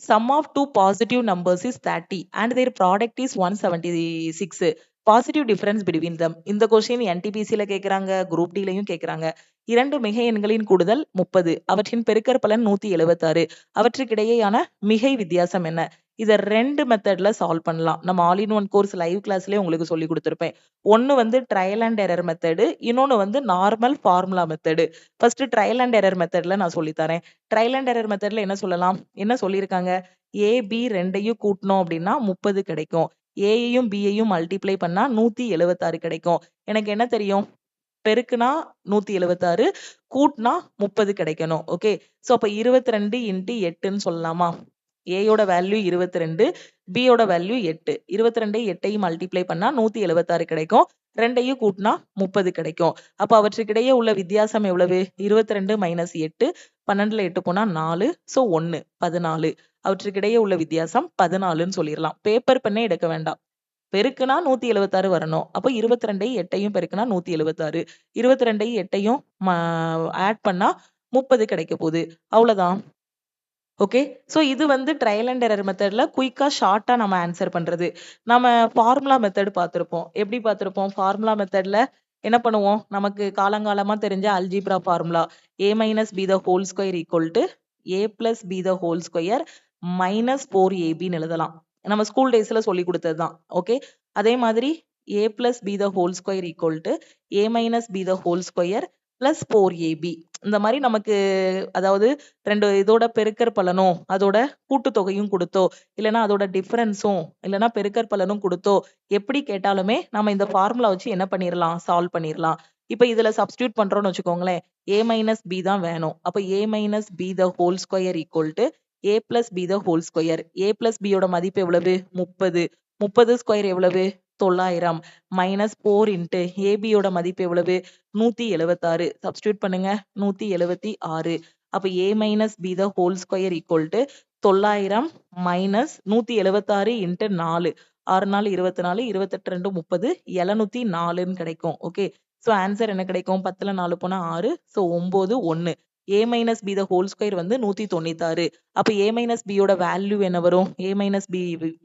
Sum of two positive numbers is 30 and their product is 176. Positive difference between them. இந்த கொஸ்டின் NTPC-ல கேக்குறாங்க, குரூப் D-லயும் கேக்குறாங்க. இரண்டு மிகை எண்களின் கூடுதல் 30. அவற்றின் பெருக்கற்பலன் 176. அவற்றுக்கிடையேயான மிகை வித்தியாசம் என்ன? இத 2 மெத்தட்ல சால்வ் பண்ணலாம். நம்ம all in one course live கிளாஸ்லயே உங்களுக்கு சொல்லி கொடுத்திருப்பேன். ஒன்னு வந்து ட்ரையல் அண்ட் எரர் மெத்தடு, இன்னொன்னு வந்து normal formula method. First trial and error மெத்தட்ல நான் சொல்லி தரேன். ட்ரையல் அண்ட் எரர் மெத்தட்ல என்ன சொல்லலாம்? என்ன சொல்லியிருக்காங்க? A, B ரெண்டையும் கூட்டணும் அப்படின்னா 30 கிடைக்கும். ஏயையும் பியையும் மல்டிப்ளை பண்ணா 176 கிடைக்கும். எனக்கு என்ன தெரியும்? பெருக்குனா 176, கூட்டினா 30 கிடைக்கணும். ஓகே. சோ அப்ப 22 × 8ன்னு சொல்லலாமா? A யோட வேல்யூ 22, B யோட வேல்யூ 8. 22 8ஐயும் மல்டிப்ளை பண்ணா 176 கிடைக்கும். ரெண்டையும் கூட்டினா 30 கிடைக்கும். அப்ப அவற்றுக்கிடையே உள்ள வித்தியாசம் எவ்வளவு? 22 - 8. 12ல 8 போனா 4. சோ 1 14. அவற்றுக்கிடையே உள்ள வித்தியாசம் 14ன்னு சொல்லிடலாம். பேப்பர் பெண்ணே எடுக்க வேண்டாம். பெருக்குனா 176 வரணும். அப்ப 22 8ஐயும் பெருக்குனா 176. 22 8ஐயும் ஆட் பண்ணா 30 கிடைக்க போகுது. அவ்வளவுதான். ஓகே. சோ இது வந்து ட்ரையல் அண்ட் எரர் மெத்தட்ல குயிக்கா ஷார்ட்டா நம்ம ஆன்சர் பண்றது. நம்ம ஃபார்முலா மெத்தட் பார்த்திருப்போம். எப்படி பார்த்திருப்போம்? ஃபார்முலா மெத்தட்ல என்ன பண்ணுவோம்? நமக்கு காலங்காலமா தெரிஞ்ச algebra formula a - b the whole square equal to a + b the whole square - 4ab எழுதலாம். நம்ம ஸ்கூல் டேஸ்ல சொல்லி கொடுத்தது தான். ஓகே. அதே மாதிரி a + b the whole square equal to a - b the whole square plus 4ab. இந்த மாதிரி நமக்கு அதாவது ரெண்டு இதோட பெருக்கற்பலனும் அதோட கூட்டுத்தொகையும் கொடுத்தோ இல்லைன்னா அதோட டிஃபரன்ஸும் இல்லைன்னா பெருக்கற்பலனும் கொடுத்தோ எப்படி கேட்டாலுமே நம்ம இந்த ஃபார்முலா வச்சு என்ன பண்ணிடலாம்? சால்வ் பண்ணிடலாம். இப்ப இதுல சப்ஸ்டியூட் பண்றோம்னு வச்சுக்கோங்களேன். a - b தான் வேணும். அப்ப a - b the whole square equal to a + b the whole square. a + b யோட மதிப்பு எவ்வளவு? 30. 30 ஸ்கொயர் எவ்வளவு? 900 மைனஸ் 4 இன்ட்டு ஏபியோட மதிப்பு எவ்வளவு 176 சப்ஸ்டியூட் பண்ணுங்க 176 அப்ப a minus b the whole square equal to 900 minus 176 into 4 6 நாள் 24 28 2 30 704 கிடைக்கும் ஓகே சோ ஆன்சர் என்ன கிடைக்கும் 10ல 4 போனா 6 so 9 1 a minus b the whole square வந்து 196 அப்ப a மைனஸ் b யோட வேல்யூ என்ன வரும் a minus b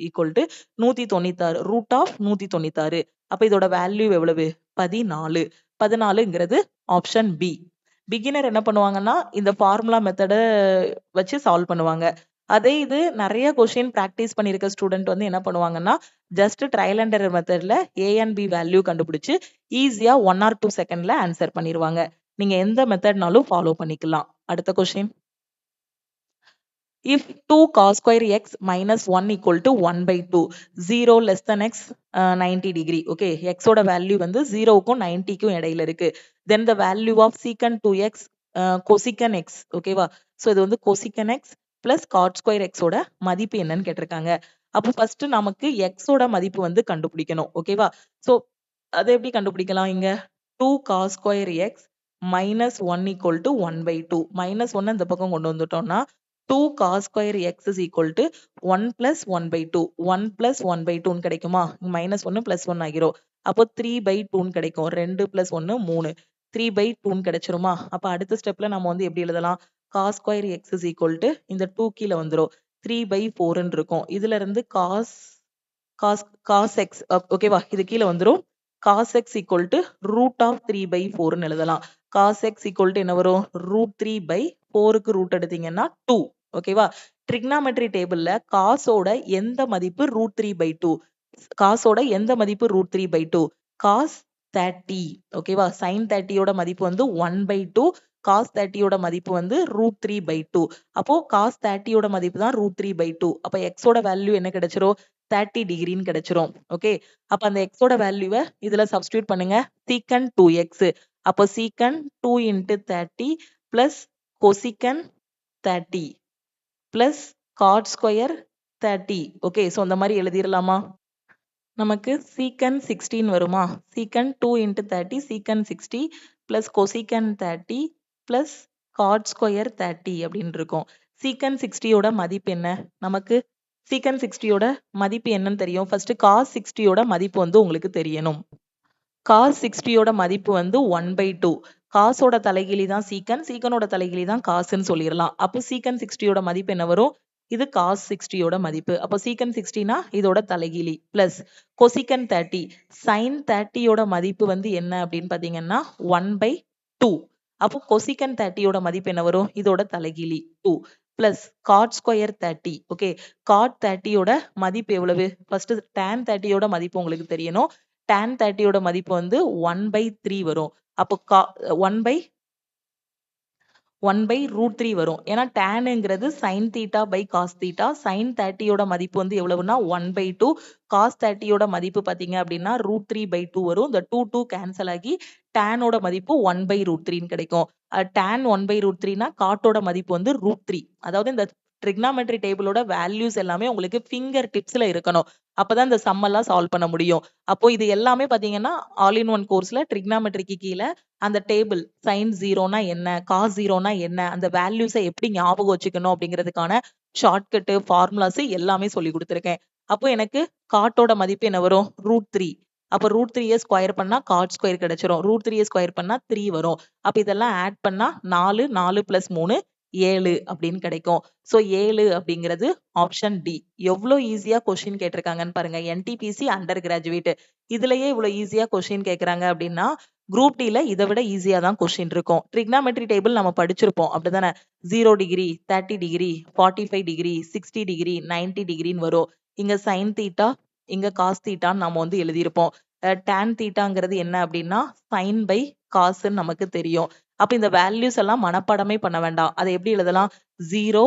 equal to 196 root of 196 அப்ப இதோட வேல்யூ எவ்வளவு 14 14ங்கிறது ஆப்ஷன் பி பிகினர் என்ன பண்ணுவாங்கன்னா இந்த ஃபார்முலா மெத்தட வச்சு சால்வ் பண்ணுவாங்க அதே இது நிறைய கொஸ்டின் பிராக்டிஸ் பண்ணிருக்க ஸ்டூடெண்ட் வந்து என்ன பண்ணுவாங்கன்னா ஜஸ்ட் ட்ரையல் அண்ட் எரர் மெத்தட்ல a and b வேல்யூ கண்டுபிடிச்சு ஈஸியா 1 or 2 செகண்ட்ல ஆன்சர் பண்ணிடுவாங்க நீங்க எந்த மெத்தட்னாலும் ஃபாலோ பண்ணிக்கலாம் அடுத்த question if 2 cos square x minus 1 equal to 1 by 2 0 less than x 90 degree okay x ஓட வேல்யூ வந்து 0 க்கும் 90 க்கும் இடையில இருக்கு then the value of secant 2x cosecant x ஓகேவா சோ இது வந்து cosecant x plus cot square x ஓட மதிப்பு என்னன்னு கேட்டிருக்காங்க அப்போ ஃபர்ஸ்ட் நமக்கு x ஓட மதிப்பு வந்து கண்டுபிடிக்கணும் ஓகேவா சோ அதை எப்படி கண்டுபிடிக்கலாம் இங்க 2 cos square x minus 1 equal to 1 by 2 minus 1 இந்த பக்கம் கொண்டு வந்துட்டோம்னா 2 cos square x is equal to 1 plus 1 by 2 1 plus 1 by 2 கிடைக்குமா minus 1 plus 1 ஆகிரும் அப்போ 3 by 2 கிடைக்கும் 2 plus 1 3 3 by 2 கிடைச்சிருமா அப்ப அடுத்த ஸ்டெப்ல நம்ம வந்து எப்படி எழுதலாம் cos square x is equal to இந்த 2 கீழ வந்துரும் 3 by 4 ன்னு இருக்கும் இதுல இருந்து cos x ஓகேவா இது கீழ வந்துரும் cos x equal to root of 3 by 4 ன்னு எழுதலாம் cos x equal to என்ன வரும் root 3 by 4 க்கு ரூட் எடுத்தீங்கன்னா 2 ஓகேவா ட்ரிக்னாமெட்ரி டேபிள்ல காசோட எந்த மதிப்பு ரூட் 3 by 2 காசோட எந்த மதிப்பு ரூட் 3 by 2 cos 30 ஓகேவா sin 30 யோட மதிப்பு வந்து 1 by 2 cos 30 யோட மதிப்பு வந்து root 3 by 2 அப்போ cos 30 யோட மதிப்பு தான் root 3 by 2 அப்ப x ஓட வேல்யூ என்ன கிடைச்சிரும் 30 டிகிரின்னு கிடைச்சிரும் ஓகே அப்ப அந்த x ஓட வேல்யூவை இதுல சப்ஸ்டிட்யூட் பண்ணுங்க secant 2x அப்போ secant 2 into 30 plus cosecant 30 plus cot square 30 okay so அந்த மாதிரி எழுதிரலாமா நமக்கு secant 16 வருமா secant 2 into 30 secant 60 plus cosecant 30 plus cot square 30 அப்படின்னு இருக்கும் secant 60 யோட மதிப்பு என்ன நமக்கு secant 60 யோட மதிப்பு என்னன்னு தெரியும் ஃபர்ஸ்ட் cos 60 யோட மதிப்பு வந்து உங்களுக்கு தெரியணும் cos 60 யோட மதிப்பு வந்து 1 by 2 காசோட தலைகீழி தான் secant secantோட தலைகீழி தான் காசுன்னு சொல்லிடலாம் அப்போ secant 60 யோட மதிப்பு என்ன வரும் இது cos 60 யோட மதிப்பு அப்போ secant 60 னா இதோட தலைகீழி plus cosecant 30 sin 30 யோட மதிப்பு வந்து என்ன அப்படின்னு பாத்தீங்கன்னா 1 by 2 அப்போ cosecant 30 யோட மதிப்பு என்ன வரும் இதோட தலைகீழி 2 plus cot square 30 okay cot 30 யோட மதிப்பு எவ்வளவு ஃபர்ஸ்ட் tan 30 யோட மதிப்பு உங்களுக்கு தெரியணும் tan 30 யோட மதிப்பு வந்து 1 by 3 வரும் அப்போ 1 by root 3 வரும் ஏன்னா tanங்கிறது sin theta by cos theta sin 30 யோட மதிப்பு வந்து எவ்வளவுனா 1 by 2 cos 30 யோட மதிப்பு பாத்தீங்க அப்படின்னா root 3 by 2 வரும் இந்த 2 கேன்சல் ஆகி tan ஓட மதிப்பு 1 by root 3 ன்னு கிடைக்கும் tan 1 by root 3 னா cot ஓட மதிப்பு வந்து root 3 அதாவது இந்த ட்ரிக்னாமெட்ரி டேபிளோட வேல்யூஸ் எல்லாமே உங்களுக்கு ஃபிங்கர் டிப்ஸ்ல இருக்கணும் அப்பதான் இந்த சம் எல்லாம் சால்வ் பண்ண முடியும் அப்போ இது எல்லாமே பாத்தீங்கன்னா ஆல் இன் ஒன் கோர்ஸ்ல ட்ரிக்னாமெட்ரிக்கு கீழே அந்த டேபிள் sin 0னா என்ன cos 0னா என்ன அந்த வேல்யூஸை எப்படி ஞாபகம் வச்சுக்கணும் அப்படிங்கிறதுக்கான ஷார்ட்கட் ஃபார்முலாஸ் எல்லாமே சொல்லி கொடுத்துருக்கேன் அப்போ எனக்கு காட்டோட மதிப்பு என்ன வரும் root 3 அப்ப root 3 ஸ்கொயர் பண்ணா cot ஸ்கொயர் கிடைச்சிரும் root 3 ஸ்கொயர் பண்ணா 3 வரும் அப்ப இதெல்லாம் ஆட் பண்ணா 4 4 plus 3 7 அப்படின்னு கிடைக்கும் சோ 7 அப்படிங்கிறது ஆப்ஷன் டி எவ்வளவு ஈஸியா கொஸ்டின் கேட்டிருக்காங்கன்னு பாருங்க என்டிபிசி அண்டர் கிராஜுவேட் இதுலயே இவ்வளவு ஈஸியா கொஸ்டின் கேக்குறாங்க அப்படின்னா குரூப் டில இதை விட ஈஸியா தான் கொஸ்டின் இருக்கும் ட்ரிக்னாமெட்ரி டேபிள் நம்ம படிச்சிருப்போம் அப்படிதானே 0 டிகிரி 30 டிகிரி 45 டிகிரி 60 டிகிரி 90 டிகிரின்னு வரும் இங்க சைன் தீட்டா இங்க காஸ் தீட்டான்னு நம்ம வந்து எழுதியிருப்போம் tan தீட்டாங்கிறது என்ன அப்படின்னா சைன் பை காசுன்னு நமக்கு தெரியும் அப்ப இந்த வேல்யூஸ் எல்லாம் மனப்பாடமே பண்ண வேண்டாம் அதை எப்படி எழுதலாம் 0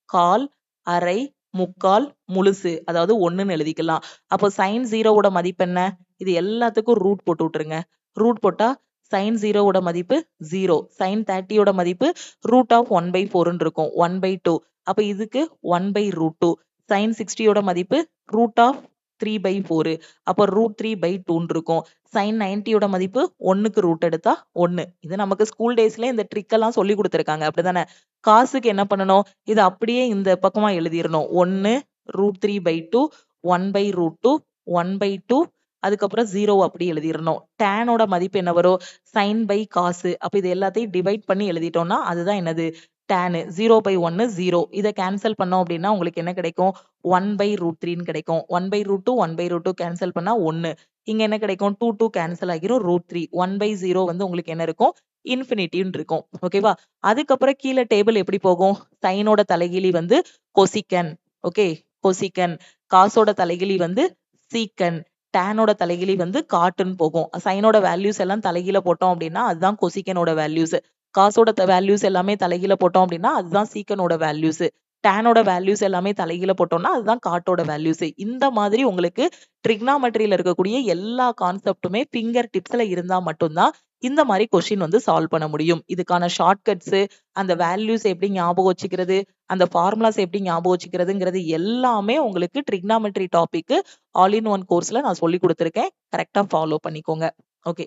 கால் அரை முக்கால் முழுசு அதாவது 1ன்னு எழுதிக்கலாம் அப்போ சைன் 0வோட மதிப்பு என்ன இது எல்லாத்துக்கும் ரூட் போட்டு விட்டுருங்க ரூட் போட்டா சைன் 0வோட மதிப்பு 0 சைன் 30யோட மதிப்பு ரூட் ஆஃப் 1 by 4ன்னு இருக்கும் 1 by 2 அப்ப இதுக்கு 1 by root 2 சைன் 60யோட மதிப்பு ரூட் ஆஃப் 3/4. அப்போ √3/2 இருக்கும். sin 90யோட மதிப்பு 1க்கு ரூட் எடுத்தா 1. இது நமக்கு ஸ்கூல் டேஸ்ல இந்த ட்ரிக் எல்லாம் சொல்லி கொடுத்துருக்காங்க. அப்படிதானே? காசுக்கு என்ன பண்ணணும்? இது அப்படியே இந்த பக்கமா எழுதிரணும். 1 √3/2 1/√2 1/2 அதுக்கப்புறம் 0 அப்படி எழுதிரணும். டேனோட மதிப்பு என்ன வரும்? sin பை காசு. அப்ப இது எல்லாத்தையும் டிவைட் பண்ணி எழுதிட்டோம்னா அதுதான் என்னது? tan 0/1 0. இதை கேன்சல் பண்ணோம் அப்படின்னா உங்களுக்கு என்ன கிடைக்கும்? 1/√3 கிடைக்கும். 1/√2 1/√2 கேன்சல் பண்ணா 1. இங்க என்ன கிடைக்கும்? 2 கேன்சல் ஆகிரும். √3 1/0 வந்து உங்களுக்கு என்ன இருக்கும்? இன்ஃபினிட்டின்னு இருக்கும். ஓகேவா? அதுக்கப்புறம் கீழே டேபிள் எப்படி போகும்? சைனோட தலைகீழி வந்து கொசிக்கன். ஓகே, கொசிக்கன். காசோட தலைகீழி வந்து சீக்கன். டேனோட தலைகீழி வந்து காட்டுன்னு போகும். சைனோட வேல்யூஸ் எல்லாம் தலைகீழ போட்டோம் அப்படின்னா அதுதான் கொசிக்கனோட வேல்யூஸ். காசோட வேல்யூஸ் எல்லாமே தலைகீழ போட்டோம் அப்படின்னா அதுதான் சீக்கனோட வேல்யூஸ். டேனோட வேல்யூஸ் எல்லாமே தலைகீழ போட்டோம்னா அதுதான் காட்டோட வேல்யூஸ். இந்த மாதிரி உங்களுக்கு ட்ரிக்னாமெட்ரியில இருக்கக்கூடிய எல்லா கான்செப்ட்டுமே ஃபிங்கர் டிப்ஸ்ல இருந்தா மட்டும்தான் இந்த மாதிரி கொஸ்டின் வந்து சால்வ் பண்ண முடியும். இதுக்கான ஷார்ட்கட்ஸ், அந்த வேல்யூஸ் எப்படி ஞாபகம் வச்சுக்கிறது, அந்த ஃபார்முலாஸ் எப்படி ஞாபகம் வச்சுக்கிறதுங்கிறது எல்லாமே உங்களுக்கு trigonometry topic all in one கோர்ஸ்ல நான் சொல்லி கொடுத்துருக்கேன். கரெக்டா ஃபாலோ பண்ணிக்கோங்க. ஓகே,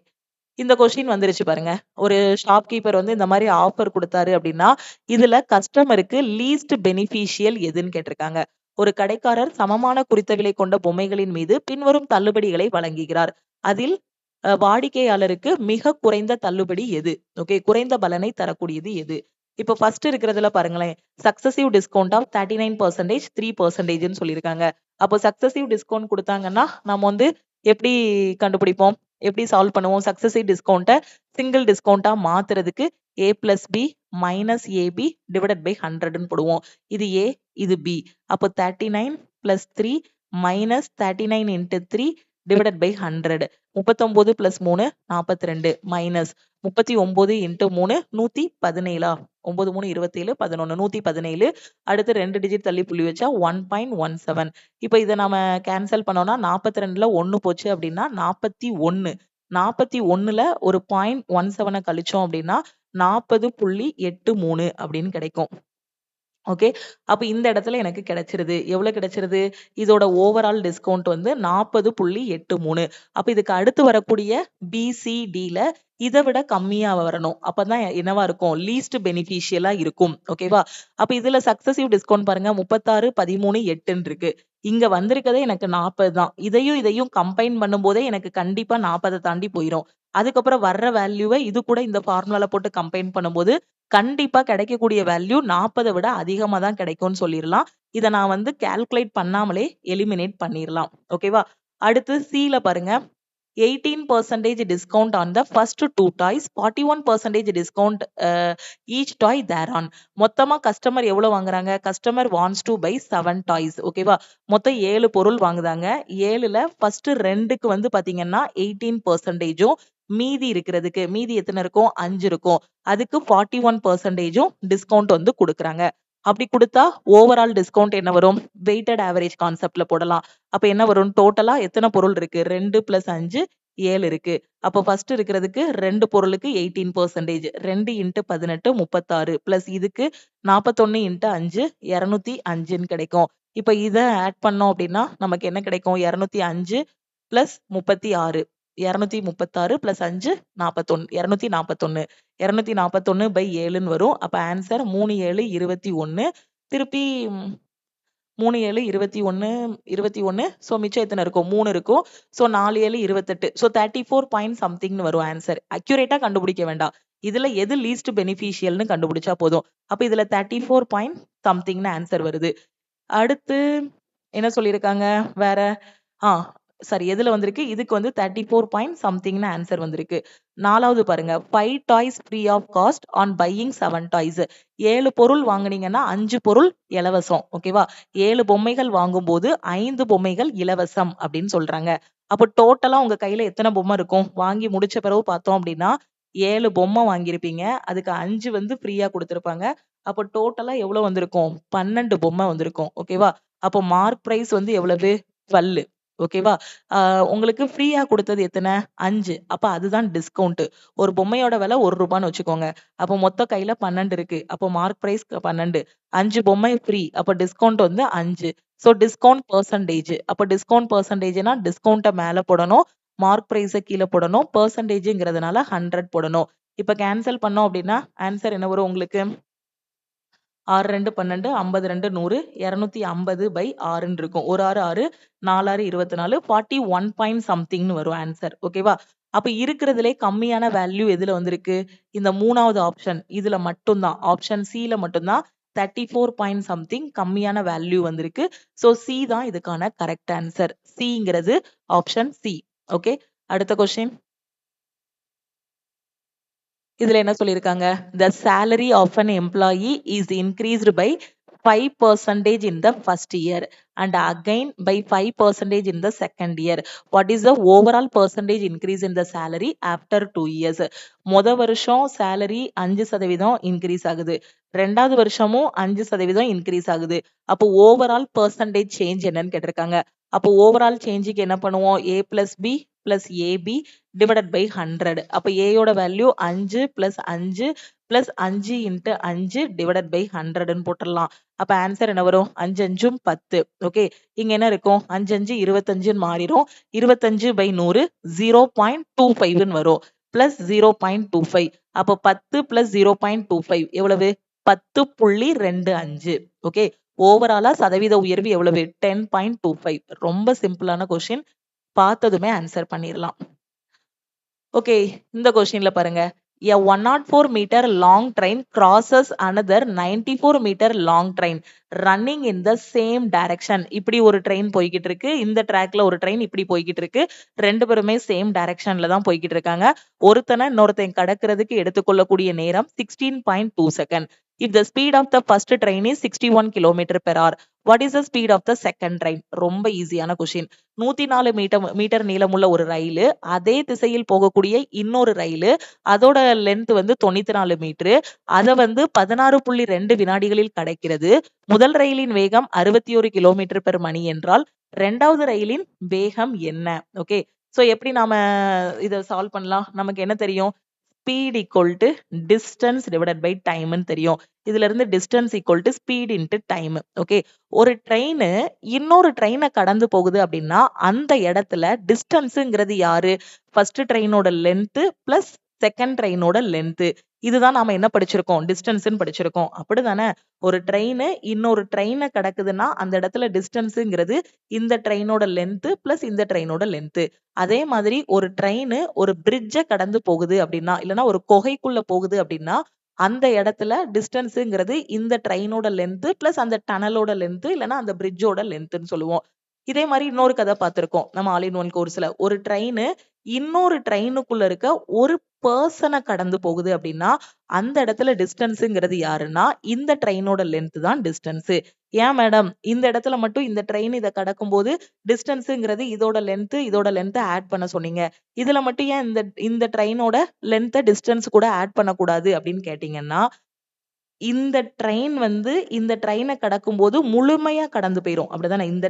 இந்த கொஸ்டின் வந்துருச்சு பாருங்க. ஒரு ஷாப்கீப்பர் வந்து இந்த மாதிரி ஆஃபர் கொடுத்தாரு அப்படின்னா இதுல கஸ்டமருக்கு லீஸ்ட் பெனிஃபிஷியல் எதுன்னு கேட்டிருக்காங்க. ஒரு கடைக்காரர் சமமான குறித்த விலை கொண்ட பொம்மைகளின் மீது பின்வரும் தள்ளுபடிகளை வழங்குகிறார். அதில் வாடிக்கையாளருக்கு மிக குறைந்த தள்ளுபடி எது? ஓகே, குறைந்த பலனை தரக்கூடியது எது? இப்ப ஃபர்ஸ்ட் இருக்கிறதுல பாருங்களேன், சக்சசிவ் டிஸ்கவுண்ட் ஆஃப் 39%, 3%ன்னு சொல்லியிருக்காங்க. அப்போ சக்சசிவ் டிஸ்கவுண்ட் கொடுத்தாங்கன்னா நம்ம வந்து எப்படி கண்டுபிடிப்போம்? எப்படி சால்வ் பண்ணுவோம்? சக்சசிவ் டிஸ்கவுண்ட்டை சிங்கிள் டிஸ்கவுண்டா மாத்துறதுக்கு a plus b minus ab divided by 100ன்னு போடுவோம். இது a, இது b. அப்போ 39 plus 3 minus 39 into 3 divided by 100. 39 plus 3 42 minus 39 into 3 117. 9 3 27 11 117. அடுத்து 2 டிஜிட் தள்ளி புள்ளி வச்சா 1.17. இப்போ இதை நாம கேன்சல் பண்ணோம்னா 42ல 1 போச்சு அப்படின்னா 41. 41ல ஒரு 0.17 கழிச்சோம் அப்படின்னா 40.83 அப்படின்னு கிடைக்கும். ஓகே, அப்ப இந்த இடத்துல எனக்கு கிடைச்சிருது. எவ்வளவு கிடைச்சிருது? இதோட ஓவரால் டிஸ்கவுண்ட் வந்து 40.83. அப்ப இதுக்கு அடுத்து வரக்கூடிய பிசிடில இதை விட கம்மியா வரணும். அப்பதான் என்னவா இருக்கும்? லீஸ்ட் பெனிஃபிஷியலா இருக்கும். ஓகேவா? அப்ப இதுல சக்சசிவ் டிஸ்கவுண்ட் பாருங்க 36 13 8 இருக்கு. இங்க வந்திருக்கதே எனக்கு 40 தான். இதையும் கம்பைன் பண்ணும் போதே எனக்கு கண்டிப்பா 40 தாண்டி போயிரும். அதுக்கப்புறம் வர்ற வேல்யூவை இது கூட இந்த ஃபார்முலால போட்டு கம்பைன் பண்ணும்போது கண்டிப்பா கிடைக்கக்கூடிய வேல்யூ 40 விட அதிகமா தான் கிடைக்கும்னு சொல்லிடலாம். இதை நான் வந்து கால்குலேட் பண்ணாமலே எலிமினேட் பண்ணிடலாம். ஓகேவா? அடுத்து சில பாருங்க, 18% discount on the first 2 toys, 41% discount each toy thereon. மொத்தமா கஸ்டமர் எவ்வளவு வாங்குறாங்க? Customer wants to buy 7 toys. ஓகேவா? மொத்தம் 7 பொருள் வாங்குதாங்க. 7ல ஃபர்ஸ்ட் 2க்கு வந்து பாத்தீங்கன்னா 18%, மீதி இருக்கிறதுக்கு மீதி எத்தனை இருக்கும்? 5 இருக்கும். அதுக்கு 41% டிஸ்கவுண்ட் வந்து கொடுக்குறாங்க. அப்படி கொடுத்தா ஓவரால் டிஸ்கவுண்ட் என்ன வரும்? வெயிட்டட் ஆவரேஜ் கான்செப்ட்ல போடலாம். அப்ப என்ன வரும்? டோட்டலா எத்தனை பொருள் இருக்கு? 2 + 5 7 இருக்கு. அப்போ ஃபர்ஸ்ட் இருக்கிறதுக்கு 2 பொருளுக்கு 18%, 2 × 18 36 பிளஸ் இதுக்கு 41 × 5 205ன்னு கிடைக்கும். இப்ப இதை ஆட் பண்ணோம் அப்படின்னா நமக்கு என்ன கிடைக்கும்? 205 + 36. 236 + 5 41. 241. 241/7ன்னு வரும். அப்ப ஆன்சர் 3 7 21. திருப்பி 3 7 21 21. சோ மிச்சம் எத்தனை இருக்கும்? 3 இருக்கும். சோ 4 7 28. சோ 34 பாயிண்ட் சம்திங்னு வரும் ஆன்சர். அக்யூரேட்டா கண்டுபிடிக்க வேண்டாம். இதுல எது லீஸ்ட் பெனிஃபிஷியல்னு கண்டுபிடிச்சா போதும். அப்ப இதுல 34 பாயிண்ட் சம்திங்னு ஆன்சர் வருது. அடுத்து என்ன சொல்லியிருக்காங்க வேற? சாரி, எதுல வந்திருக்கு? இதுக்கு வந்து 34 பாயிண்ட் சம்திங்னு ஆன்சர் வந்திருக்கு. 4வது பாருங்க, 5 toys free of cost on buying 7 toys. 7 பொருள் வாங்குனீங்கன்னா 5 பொருள் இலவசம். ஓகேவா? 7 பொம்மைகள் வாங்கும்போது 5 பொம்மைகள் இலவசம் அப்படின்னு சொல்றாங்க. அப்போ டோட்டலா உங்க கையில எத்தனை பொம்மை இருக்கும்? வாங்கி முடிச்ச பிறகு பார்த்தோம் அப்படின்னா 7 பொம்மை வாங்கியிருப்பீங்க. அதுக்கு 5 வந்து ஃப்ரீயா கொடுத்திருப்பாங்க. அப்போ டோட்டலா எவ்வளவு வந்திருக்கும்? 12 பொம்மை வந்திருக்கும். ஓகேவா? அப்போ மார்க் பிரைஸ் வந்து எவ்வளவு? 12. ஓகேவா? உங்களுக்கு ஃப்ரீயா கொடுத்தது எத்தனை? 5. அப்ப அதுதான் டிஸ்கவுண்ட். ஒரு பொம்மையோட விலை ₹1 வச்சுக்கோங்க. அப்போ மொத்த கையில 12 இருக்கு. அப்போ மார்க் பிரைஸ் 12. 5 பொம்மை ஃப்ரீ. அப்ப டிஸ்கவுண்ட் வந்து 5. So discount percentage. அப்போ டிஸ்கவுண்ட் பெர்சன்டேஜ்னா டிஸ்கவுண்ட்டை மேலே போடணும், மார்க் ப்ரைஸை கீழே போடணும், பெர்சன்டேஜ்ங்கிறதுனால 100 போடணும். இப்போ கேன்சல் பண்ணோம் அப்படின்னா ஆன்சர் என்ன வரும் உங்களுக்கு? 6 2 12 50 2 100 250/6ன்னு இருக்கும். 1 6 6 4 6 24 41 பாயிண்ட் சம்திங்னு வரும் ஆன்சர். ஓகேவா? அப்ப இருக்கிறதுலே கம்மியான வேல்யூ எதுல வந்திருக்கு? இந்த 3வது ஆப்ஷன் இதுல மட்டும்தான். ஆப்ஷன் சில மட்டும்தான் 34 பாயிண்ட் சம்திங் கம்மியான வேல்யூ வந்திருக்கு. ஸோ சி தான் இதுக்கான கரெக்ட் ஆன்சர். சிங்கிறது ஆப்ஷன் சி. ஓகே, அடுத்த கொஸ்டின். இதுல என்ன சொல்லியிருக்காங்க? The salary of an employee is increased by 5% in the first year and again by 5% in the second year. What is the overall percentage increase in the salary after 2 years? முத வருஷம் salary 5% increase ஆகுது. ரெண்டாவது வருஷமும் 5% increase ஆகுது. அப்போ overall percentage change என்னன்னு கேட்டிருக்காங்க. அப்போ overall changeக்கு என்ன பண்ணுவோம்? A plus B plus AB divided by 100. அப்போ A யோட value 5 plus 5 plus 5 into 5 divided by 100ன்னு போட்டுடலாம். அப்ப ஆன்சர் என்ன வரும்? 5 5 10. ஓகே, இங்க என்ன இருக்கும்? 5 5 25ன்னு மாறிடும். 25/100 0.25ன்னு வரும். பிளஸ் 0.25. அப்போ 10 plus 0.25 எவ்வளவு? 10.25. ஓகே, ஓவராலா சதவீத உயர்வு எவ்வளவு? 10.25. ரொம்ப சிம்பிளான கொஸ்டின், பார்த்ததுமே ஆன்சர் பண்ணிடலாம். ஓகே, இந்த கொஸ்டின்ல பாருங்க. A 104 meter long train crosses another 94 meter long train running in the same direction. இப்படி ஒரு ட்ரெயின் போய்கிட்டு இருக்கு. இந்த ட்ராக்ல ஒரு ட்ரெயின் இப்படி போய்கிட்டு இருக்கு. ரெண்டு பேருமே சேம் டைரக்ஷன்ல தான் போய்கிட்டு இருக்காங்க. ஒருத்தனை இன்னொருத்தன் கடக்கிறதுக்கு எடுத்துக்கொள்ளக்கூடிய நேரம் 16.2 second. If the speed of the first train is 61 km per hour, what is the speed of the second train? ரொம்ப ஈஸியான கொஸ்டின். 104 மீட்டர் நீளமுள்ள ஒரு ரயில், அதே திசையில் போகக்கூடிய இன்னொரு ரயில், அதோட லென்த் வந்து 94 மீட்டர். அதை வந்து 16.2 வினாடிகளில் கடக்கிறது. முதல் ரயிலின் வேகம் 61 கிலோமீட்டர் பெர் மணி என்றால் இரண்டாவது ரயிலின் வேகம் என்ன? ஓகே, சோ எப்படி நாம இதை சால்வ் பண்ணலாம்? நமக்கு என்ன தெரியும்? Speed equal to distance divided by டைம்னு தெரியும். இதுல இருந்து distance equal to speed into time. Okay, ஒரு ட்ரெயின் இன்னொரு ட்ரெயினை கடந்து போகுது அப்படின்னா அந்த இடத்துல டிஸ்டன்ஸுங்கிறது யாரு? ஃபர்ஸ்ட் ட்ரெயினோட லென்த் பிளஸ் செகண்ட் ட்ரெயினோட லென்த். இதுதான் நாம என்ன படிச்சிருக்கோம்? டிஸ்டன்ஸ்ன்னு படிச்சிருக்கோம். அப்படிதானே? ஒரு ட்ரெயின் இன்னொரு ட்ரெயினை கடக்குதுன்னா அந்த இடத்துல டிஸ்டன்ஸுங்கிறது இந்த ட்ரெயினோட லென்த் பிளஸ் இந்த ட்ரெயினோட லென்த். அதே மாதிரி ஒரு ட்ரெயின் ஒரு பிரிட்ஜை கடந்து போகுது அப்படின்னா, இல்லைன்னா ஒரு குகைக்குள்ள போகுது அப்படின்னா அந்த இடத்துல டிஸ்டன்ஸுங்கிறது இந்த ட்ரெயினோட லென்த் பிளஸ் அந்த டனலோட லென்த், இல்லைன்னா அந்த பிரிட்ஜோட லென்த்ன்னு சொல்லுவோம். இதே மாதிரி இன்னொரு கதை பார்த்திருக்கோம் நம்ம ஆல் இன் ஒன் கோர்ஸ்ல. ஒரு ட்ரெயின் இன்னொரு ட்ரெயினுக்குள்ள இருக்க ஒரு பர்சனை கடந்து போகுது அப்படின்னா அந்த இடத்துல டிஸ்டன்ஸுங்கிறது யாருன்னா இந்த ட்ரெயினோட லென்த் தான் டிஸ்டன்ஸ். ஏன் மேடம் இந்த இடத்துல மட்டும் இந்த ட்ரெயின் இதை கடக்கும் போது டிஸ்டன்ஸுங்கிறது இதோட லென்த் ஆட் பண்ண சொன்னீங்க, இதுல மட்டும் ஏன் இந்த ட்ரெயினோட லென்த்தை டிஸ்டன்ஸ் கூட ஆட் பண்ணக்கூடாது அப்படின்னு கேட்டீங்கன்னா, இந்த ட்ரெயின் வந்து இந்த ட்ரெயினை கடக்கும் போது முழுமையா கடந்து போயிரும். அப்படிதானே? இந்த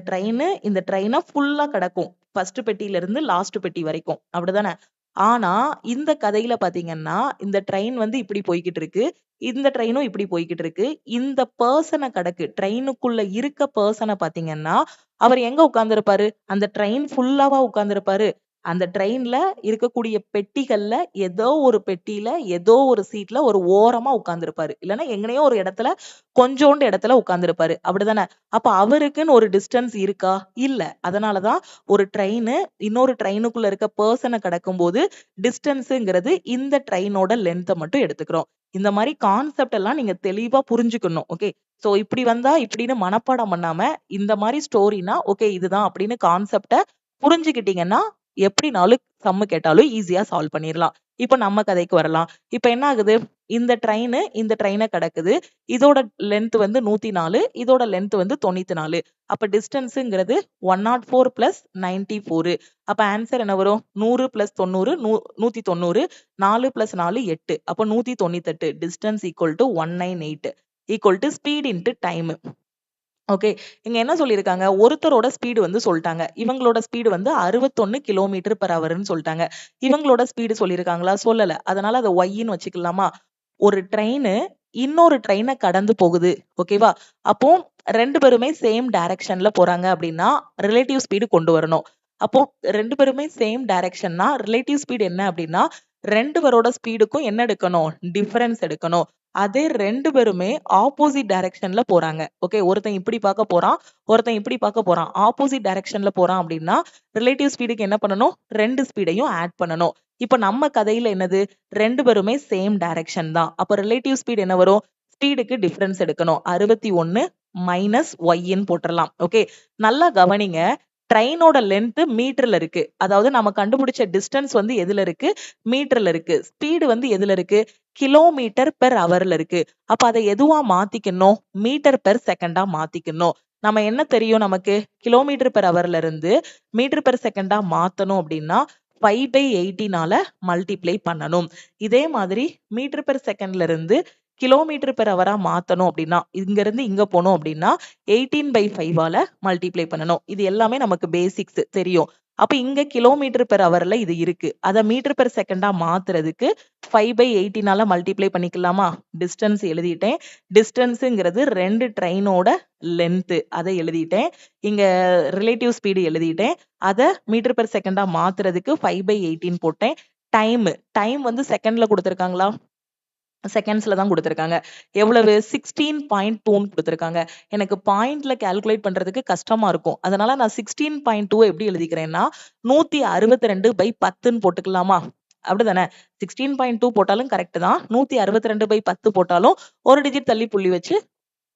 ட்ரெயினை ஃபுல்லா கடக்கும், ஃபர்ஸ்ட் பெட்டியில இருந்து லாஸ்ட் பெட்டி வரைக்கும். அப்படிதானே? ஆனா இந்த கதையில பாத்தீங்கன்னா இந்த ட்ரெயின் வந்து இப்படி போய்கிட்டு இருக்கு, இந்த ட்ரெயினும் இப்படி போய்கிட்டு இருக்கு. இந்த பர்சனை ட்ரெயினுக்குள்ள இருக்க பர்சனை பாத்தீங்கன்னா அவர் எங்க உட்கார்ந்துருப்பாரு? அந்த ட்ரெயின் ஃபுல்லாவா உட்கார்ந்துருப்பாரு? அந்த ட்ரெயின்ல இருக்கக்கூடிய பெட்டிகள்ல ஏதோ ஒரு பெட்டியில ஏதோ ஒரு சீட்ல ஒரு ஓரமா உட்கார்ந்துருப்பாரு, இல்லைன்னா எங்கனையோ ஒரு இடத்துல கொஞ்சோண்டு இடத்துல உட்கார்ந்துருப்பாரு. அப்படிதானே? அப்ப அவருக்குன்னு ஒரு டிஸ்டன்ஸ் இருக்கா? இல்ல. அதனாலதான் ஒரு ட்ரெயின் இன்னொரு ட்ரெயினுக்குள்ள இருக்க பர்சனை கடக்கும் போது டிஸ்டன்ஸுங்கிறது இந்த ட்ரெயினோட லென்த்தை மட்டும் எடுத்துக்கிறோம். இந்த மாதிரி கான்செப்ட் எல்லாம் நீங்க தெளிவா புரிஞ்சுக்கணும். ஓகே, சோ இப்படி வந்தா இப்படின்னு மனப்பாடம் பண்ணாம இந்த மாதிரி ஸ்டோரினா ஓகே இதுதான் அப்படின்னு கான்செப்ட புரிஞ்சுக்கிட்டீங்கன்னா எப்படினாலும் சம்மு கேட்டாலும் ஈஸியா சால்வ் பண்ணிடலாம். இப்ப நம்ம கதைக்கு வரலாம். இப்ப என்ன ஆகுது? இந்த ட்ரெயினை கடக்குது. இதோட லென்த் வந்து 104, இதோட லென்த் வந்து 94. அப்ப டிஸ்டன்ஸுங்கிறது 104 பிளஸ் 94. அப்ப ஆன்சர் என்ன வரும்? 100 பிளஸ் 90 190. 4 பிளஸ் 4 8. அப்ப 198. Distance equal to 198 equal to speed into time. Okay, இங்க என்ன சொல்லியிருக்காங்க? ஒருத்தரோட ஸ்பீடு வந்து சொல்லிட்டாங்க. இவங்களோட ஸ்பீடு வந்து 61 கிலோமீட்டர் பெர் ஹவர்ன்னு சொல்லிட்டாங்க. இவங்களோட ஸ்பீடு சொல்லியிருக்காங்களா? சொல்லல. அதனால அதை ஒய்ன்னு வச்சுக்கலாமா? ஒரு ட்ரெயின் இன்னொரு ட்ரெயினை கடந்து போகுது. ஓகேவா? அப்போ 2 பேருமே சேம் டைரக்ஷன்ல போறாங்க அப்படின்னா ரிலேட்டிவ் ஸ்பீடு கொண்டு வரணும். அப்போ 2 பேருமே சேம் டைரக்ஷன்னா ரிலேட்டிவ் ஸ்பீடு என்ன அப்படின்னா 2 பேரோட ஸ்பீடுக்கும் என்ன எடுக்கணும்? டிஃபரன்ஸ் எடுக்கணும். அதே 2 பேருமே ஆப்போசிட் டைரக்ஷன்ல போறாங்க. ஓகே, ஒருத்தன் இப்படி பார்க்க போறான், ஒருத்தன் இப்படி பார்க்க போறான். ஆப்போசிட் டைரக்ஷன்ல போறான் அப்படின்னா ரிலேட்டிவ் ஸ்பீடுக்கு என்ன பண்ணணும்? 2 ஸ்பீடையும் ஆட் பண்ணணும். இப்ப நம்ம கதையில என்னது? 2 பேருமே சேம் டைரக்ஷன் தான். அப்ப ரிலேட்டிவ் ஸ்பீடு என்ன வரும்? ஸ்பீடுக்கு டிஃபரன்ஸ் எடுக்கணும். 61 மைனஸ் ஒய்ன்னு போட்டுறலாம். ஓகே, நல்லா கவனிங்க. ட்ரெயினோட லென்த் மீட்டர்ல இருக்கு. அதாவது நம்ம கண்டுபிடிச்ச டிஸ்டன்ஸ் வந்து எதுல இருக்கு? மீட்டர்ல இருக்கு. ஸ்பீடு வந்து எதுல இருக்கு? கிலோமீட்டர் பெர் ஹவர்ல இருக்கு. அப்ப அதை எதுவா மாத்திக்கணும்? மீட்டர் பெர் செகண்டா மாத்திக்கணும். நம்ம என்ன தெரியும் நமக்கு? கிலோமீட்டர் பெர் ஹவர்ல இருந்து மீட்டர் பெர் செகண்டா மாத்தணும் அப்படின்னா 5/80னால மல்டிப்ளை பண்ணணும். இதே மாதிரி மீட்டர் பெர் செகண்ட்ல இருந்து கிலோமீட்டர் பெர் ஹவரா மாத்தணும் அப்படின்னா இங்க இருந்து இங்க போனோம் அப்படின்னா 18/5ஆல மல்டிப்ளை பண்ணணும். இது எல்லாமே நமக்கு பேசிக்ஸ் தெரியும். அப்ப இங்க கிலோமீட்டர் பெர் ஹவர்ல இது இருக்கு. அத மீட்டர் பெர் செகண்டா மாத்துறதுக்கு 5/18னால மல்டிப்ளை பண்ணிக்கலாமா? டிஸ்டன்ஸ் எழுதிட்டேன். டிஸ்டன்ஸ்ங்கிறது 2 ட்ரெயினோட லென்த் அதை எழுதிட்டேன். இங்க ரிலேட்டிவ் ஸ்பீடு எழுதிட்டேன். அத மீட்டர் பெர் செகண்டா மாத்துறதுக்கு 5/18 போட்டேன். டைம் வந்து செகண்ட்ல கொடுத்திருக்காங்களா? செகண்ட்ஸ்ல தான் கொடுத்திருக்காங்க. எவ்வளவு? 16.2ன்னு கொடுத்திருக்காங்க. எனக்கு பாயிண்ட்ல கால்குலேட் பண்றதுக்கு கஷ்டமா இருக்கும். அதனால நான் 16.2 எப்படி எழுதிக்கிறேன்னா 162/10ன்னு போட்டுக்கலாமா? அப்படிதானே? 16.2 போட்டாலும் கரெக்ட் தான். 162/10 போட்டாலும் ஒரு டிஜிட் தள்ளி புள்ளி வச்சு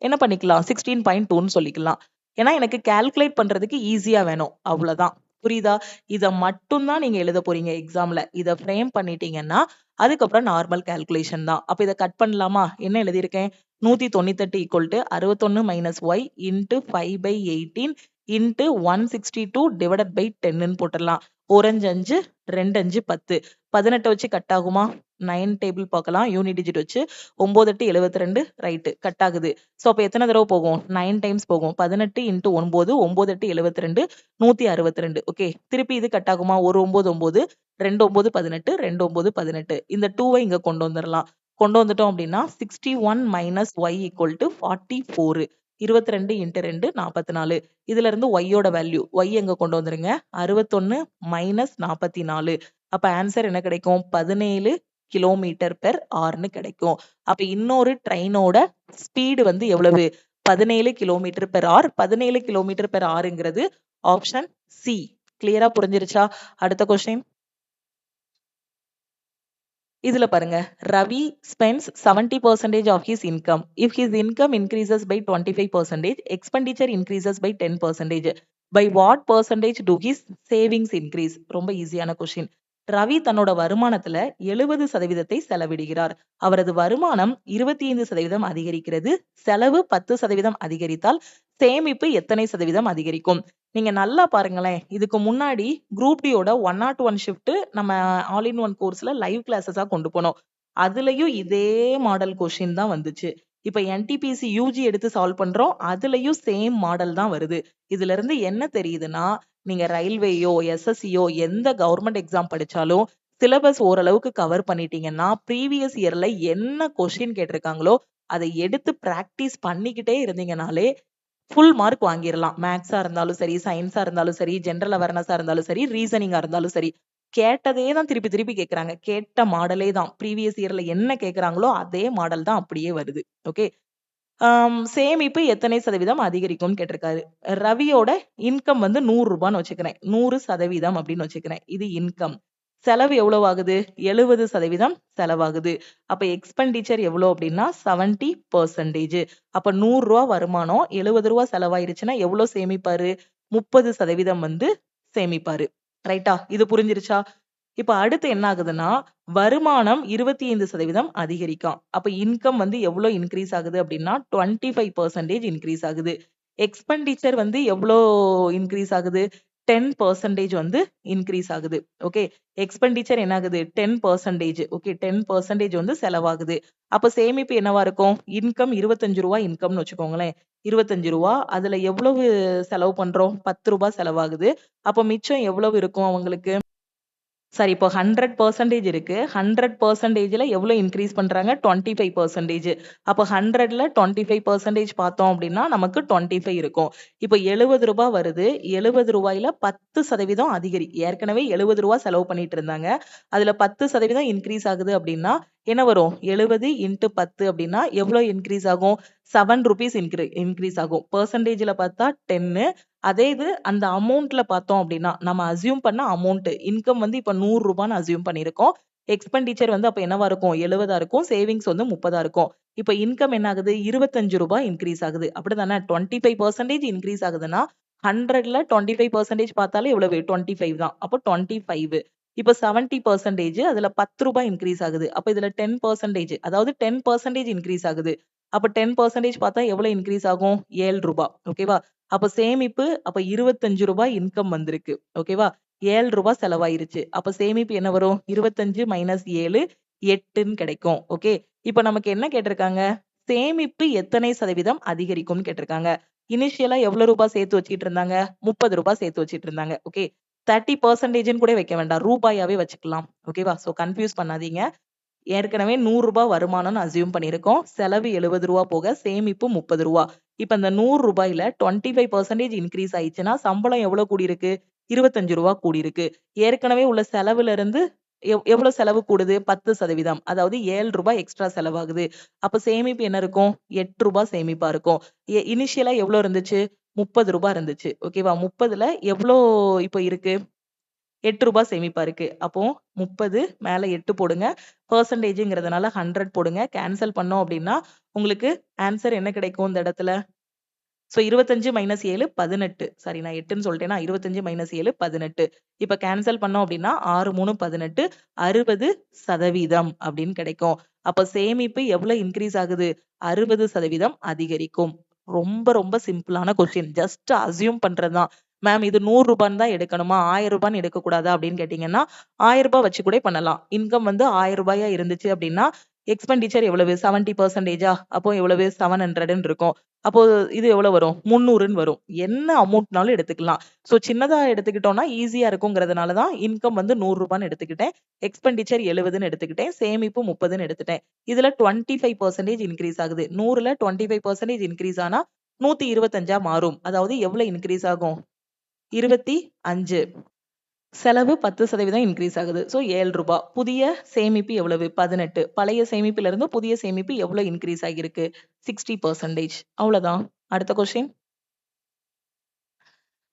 என்ன பண்ணிக்கலாம்? 16.2ன்னு சொல்லிக்கலாம். ஏன்னா எனக்கு கால்குலேட் பண்றதுக்கு ஈஸியா வேணும். அவ்வளவுதான். புரியுதா? இத மட்டும் தான் நீங்க எழுத போறீங்க எக்ஸாம்ல. இத ஃப்ரேம் பண்ணிட்டீங்கன்னா அதுக்கப்புறம் நார்மல் கால்குலேஷன் தான். அப்ப இத கட் பண்ணலாமா? என்ன எழுதியிருக்கேன்? 198 61 minus Y into 5/18 into 162 divided by 10ன்னு போட்டுடலாம். 1 5 2 5 10 18 வச்சு கட் ஆகுமா? 9 டேபிள் பார்க்கலாம். யூனிட் டிஜிட் வச்சு 9 8 72 ரைட் கட் ஆகுது. சோ அப்ப எத்தனை தடவை போகும்? 9 டைம்ஸ் போகும். 18 இன்டு 9 9 8 72 162. ஓகே, திருப்பி இது கட் ஆகுமா? ஒரு 9 9 2 9 18 2 9 18. இந்த 2வை இங்க கொண்டு வந்துடலாம். கொண்டு வந்துட்டோம் அப்படின்னா 61 minus y equal to 44. 22 into 2 44. இதுல இருந்து ஒய்யோட வேல்யூ ஒய் எங்க கொண்டு வந்துருங்க? 61 மைனஸ் 44. அப்ப ஆன்சர் என்ன கிடைக்கும்? 17 கிலோமீட்டர் பெர் ஹார்னு கிடைக்கும். அப்ப இன்னொரு ட்ரெயினோட ஸ்பீடு வந்து எவ்வளவு? 17 kilometre per hour. 17 kilometre per ஹார்ங்கிறது ஆப்ஷன் சி. கிளியரா புரிஞ்சிருச்சா? அடுத்த கொஸ்டின். இதுல பாருங்க, Ravi spends 70% of his income. If his income increases by 25%, expenditure increases by 10%. By what percentage do his savings increase? ரொம்ப ஈஸியான கொஸ்டின். ரவி தன்னோட வருமானத்துல 70% செலவிடுகிறார். அவரது வருமானம் 25% அதிகரிக்கிறது. செலவு 10% அதிகரித்தால் சேமிப்பு எத்தனை சதவீதம் அதிகரிக்கும்? நீங்க நல்லா பாருங்களேன். இதுக்கு முன்னாடி குரூப் டியோட 101 ஷிஃப்ட் நம்ம ஆல் இன் ஒன் கோர்ஸ்ல லைவ் கிளாஸஸா கொண்டு போனோம். அதுலயும் இதே மாடல் கொஸ்டின் தான் வந்துச்சு. இப்ப NTPC UG எடுத்து சால்வ் பண்றோம். அதுலயும் சேம் மாடல் தான் வருது. இதுல இருந்து என்ன தெரியுதுன்னா, நீங்க ரயில்வேயோ SSCயோ எந்த கவர்மெண்ட் எக்ஸாம் படிச்சாலும் சிலபஸ் ஓரளவுக்கு கவர் பண்ணிட்டீங்கன்னா ப்ரீவியஸ் இயர்ல என்ன கொஸ்டின் கேட்டிருக்காங்களோ அதை எடுத்து பிராக்டிஸ் பண்ணிக்கிட்டே இருந்தீங்கனாலே ஃபுல் மார்க் வாங்கிரலாம். மேத்ஸா இருந்தாலும் சரி, சயின்ஸா இருந்தாலும் சரி, ஜெனரல் அவேர்னஸா இருந்தாலும் சரி, ரீசனிங்கா இருந்தாலும் சரி. கேட்டதே தான் திருப்பி திருப்பி கேட்கறாங்க. கேட்ட மாடலே தான். ப்ரீவியஸ் இயர்ல என்ன கேட்கறாங்களோ அதே மாடல் தான் அப்படியே வருது. ஓகே. சேமிப்பு எத்தனை சதவீதம் அதிகரிக்கும்னு கேட்டிருக்காரு. ரவியோட இன்கம் வந்து 100 ரூபான்னு வச்சுக்கிறேன். 100% அப்படின்னு வச்சுக்கிறேன். இது இன்கம். செலவு எவ்வளவு ஆகுது? 70% செலவாகுது. அப்ப எக்ஸ்பெண்டிச்சர் எவ்வளவு அப்படின்னா 70%. அப்ப 100 ரூபா வருமானம் 70 ரூபா செலவாயிருச்சுன்னா எவ்வளவு சேமிப்பாரு? 30% வந்து சேமிப்பாரு. ரைட்டா? இது புரிஞ்சிருச்சா? இப்ப அடுத்து என்ன ஆகுதுன்னா, வருமானம் 25% அதிகரிக்கும். அப்ப இன்கம் வந்து எவ்வளவு இன்கிரீஸ் ஆகுது அப்படின்னா 25% இன்கிரீஸ் ஆகுது. எக்ஸ்பெண்டிச்சர் வந்து எவ்வளோ இன்கிரீஸ் ஆகுது? 10% வந்து இன்கிரீஸ் ஆகுது. ஓகே. எக்ஸ்பெண்டிச்சர் என்ன ஆகுது? 10%. ஓகே. 10% வந்து செலவாகுது. அப்ப சேமிப்பு என்னவா இருக்கும்? இன்கம் 25 ரூபாய் இன்கம்னு வச்சுக்கோங்களேன். 25 ரூபா. அதுல எவ்வளவு செலவு பண்றோம்? 10 ரூபாய் செலவாகுது. அப்ப மிச்சம் எவ்வளவு இருக்கும் அவங்களுக்கு? சரி இப்போ 100% இருக்கு. 100%ல எவ்வளோ இன்க்ரீஸ் பண்றாங்க? 25%. அப்போ 100ல 25% பார்த்தோம் அப்படின்னா, நமக்கு 25 இருக்கும். இப்போ ரூ. 70 வருது. ரூ. 70ல 10% ஏற்கனவே ரூ. 70 செலவு பண்ணிட்டு இருந்தாங்க. அதுல 10% இன்க்ரீஸ் ஆகுது அப்படின்னா, என்ன வரும்? 70 இன்டு 10 அப்படின்னா எவ்வளோ இன்க்ரீஸ் ஆகும்? ₹7 இன்க்ரீஸ் ஆகும். பெர்சன்டேஜ்ல பார்த்தா 10. அதே இது அந்த அமௌண்ட்ல பார்த்தோம் அப்படின்னா, நம்ம அஸ்யூம் பண்ண அமௌண்ட் இன்கம் வந்து இப்ப ரூ. 100ன்னு அஸ்யூம் பண்ணியிருக்கோம். எக்ஸ்பெண்டிச்சர் வந்து அப்ப என்னவா இருக்கும்? 70 இருக்கும். சேவிங்ஸ் வந்து 30 இருக்கும். இப்ப இன்கம் என்ன ஆகுது? ரூ. 25 இன்க்ரீஸ் ஆகுது. அப்படிதானே? 25% இன்க்ரீஸ் ஆகுதுன்னா, 100ல 25% பார்த்தாலே எவ்வளவு? 25 தான். அப்போ 25. இப்ப 70% அதுல ₹10 இன்க்ரீஸ் ஆகுது. அப்ப இதுல 10% அதாவது 10% இன்க்ரீஸ் ஆகுது. அப்ப 10% பார்த்தா எவ்வளவு இன்க்ரீஸ் ஆகும்? ₹7. ஓகேவா? அப்ப சேமிப்பு அப்ப ₹25 இன்கம் வந்திருக்கு. ஓகேவா? ₹7 செலவாயிருச்சு. அப்ப சேமிப்பு என்ன வரும்? 25 மைனஸ் 7 8ன்னு கிடைக்கும். ஓகே. இப்ப நமக்கு என்ன கேட்டிருக்காங்க? சேமிப்பு எத்தனை சதவீதம் அதிகரிக்கும்னு கேட்டிருக்காங்க. இனிஷியலா எவ்வளவு ரூபாய் சேர்த்து வச்சுட்டு இருந்தாங்க? ₹30 சேர்த்து வச்சுட்டு இருந்தாங்க. ஓகே. 30%ன்னு கூட வைக்க வேண்டாம். ரூபாயாவே வச்சுக்கலாம். ஓகேவா? சோ கன்ஃப்யூஸ் பண்ணாதீங்க. ஏற்கனவே ₹100 வருமானம்னு அஸ்யூம் பண்ணியிருக்கோம். செலவு ₹70 போக சேமிப்பு ₹30. இப்ப இந்த ₹100ல 25% இன்கிரீஸ் ஆயிடுச்சுன்னா, சம்பளம் எவ்வளவு கூடியிருக்கு? ₹25 கூடியிருக்கு. ஏற்கனவே உள்ள செலவுல இருந்து எவ்வளவு செலவு கூடுது? 10%. அதாவது ₹7 எக்ஸ்ட்ரா செலவாகுது. அப்ப சேமிப்பு என்ன இருக்கும்? ₹8 சேமிப்பா இருக்கும். இனிஷியலா எவ்வளோ இருந்துச்சு? ₹30 இருந்துச்சு. ஓகேவா? 30ல எவ்வளோ இப்ப இருக்கு? ₹8 சேமிப்பா இருக்கு. அப்போ 30 மேல 8 போடுங்க. பெர்சன்டேஜ்ங்கிறதுனால 100 போடுங்க. கேன்சல் பண்ணோம் அப்டின்னா, உங்களுக்கு ஆன்சர் என்ன கிடைக்கும் இந்த இடத்துல? So 25 minus 7 18. சாரி நான் 8ன்னு சொல்லிட்டேனா? 25 மைனஸ் 7 18. இப்ப கேன்சல் பண்ணோம் அப்டின்னா 6 3 18 60% அப்டின்னு கிடைக்கும். அப்ப சேமிப்பு எவ்வளவு இன்கிரீஸ் ஆகுது? 60% அதிகரிக்கும். ரொம்ப ரொம்ப சிம்பிளான கொஸ்டின். ஜஸ்ட் அஸ்யூம் பண்றது தான். மேம் இது ₹100 தான் எடுக்கணுமா? ₹1000 எடுக்கக்கூடாதா? அப்படின்னு கேட்டீங்கன்னா, ₹1000 வச்சு கூட பண்ணலாம். இன்கம் வந்து ₹1000 இருந்துச்சு அப்படின்னா, எக்ஸ்பெண்டிச்சர் எவ்வளவு? 70%. அப்போ எவ்வளவு? 700ன்னு இருக்கும். அப்போ இது எவ்வளவு வரும்? 300ன்னு வரும். என்ன அமௌண்ட்னாலும் எடுத்துக்கலாம். சோ சின்னதா எடுத்துக்கிட்டோம்னா ஈஸியா இருக்குங்கிறதுனால தான் இன்கம் வந்து ₹100ன்னு எடுத்துக்கிட்டேன். எக்ஸ்பெண்டிச்சர் 70ன்னு எடுத்துக்கிட்டேன். சேமிப்பு 30ன்னு எடுத்துட்டேன். இதுல 25% இன்கிரீஸ் ஆகுது. 100ல 25% இன்கிரீஸ் ஆனா 125ஆ மாறும். அதாவது எவ்வளவு இன்கிரீஸ் ஆகும்? 25. செலவு 10% இன்கிரீஸ் ஆகுது. சோ ₹7. புதிய சேமிப்பு எவ்வளவு? 18. பழைய சேமிப்பிலிருந்து புதிய சேமிப்பு எவ்வளவு இன்கிரீஸ் ஆகியிருக்கு? 60%. அவ்வளவுதான். அடுத்த கொஸ்டின்.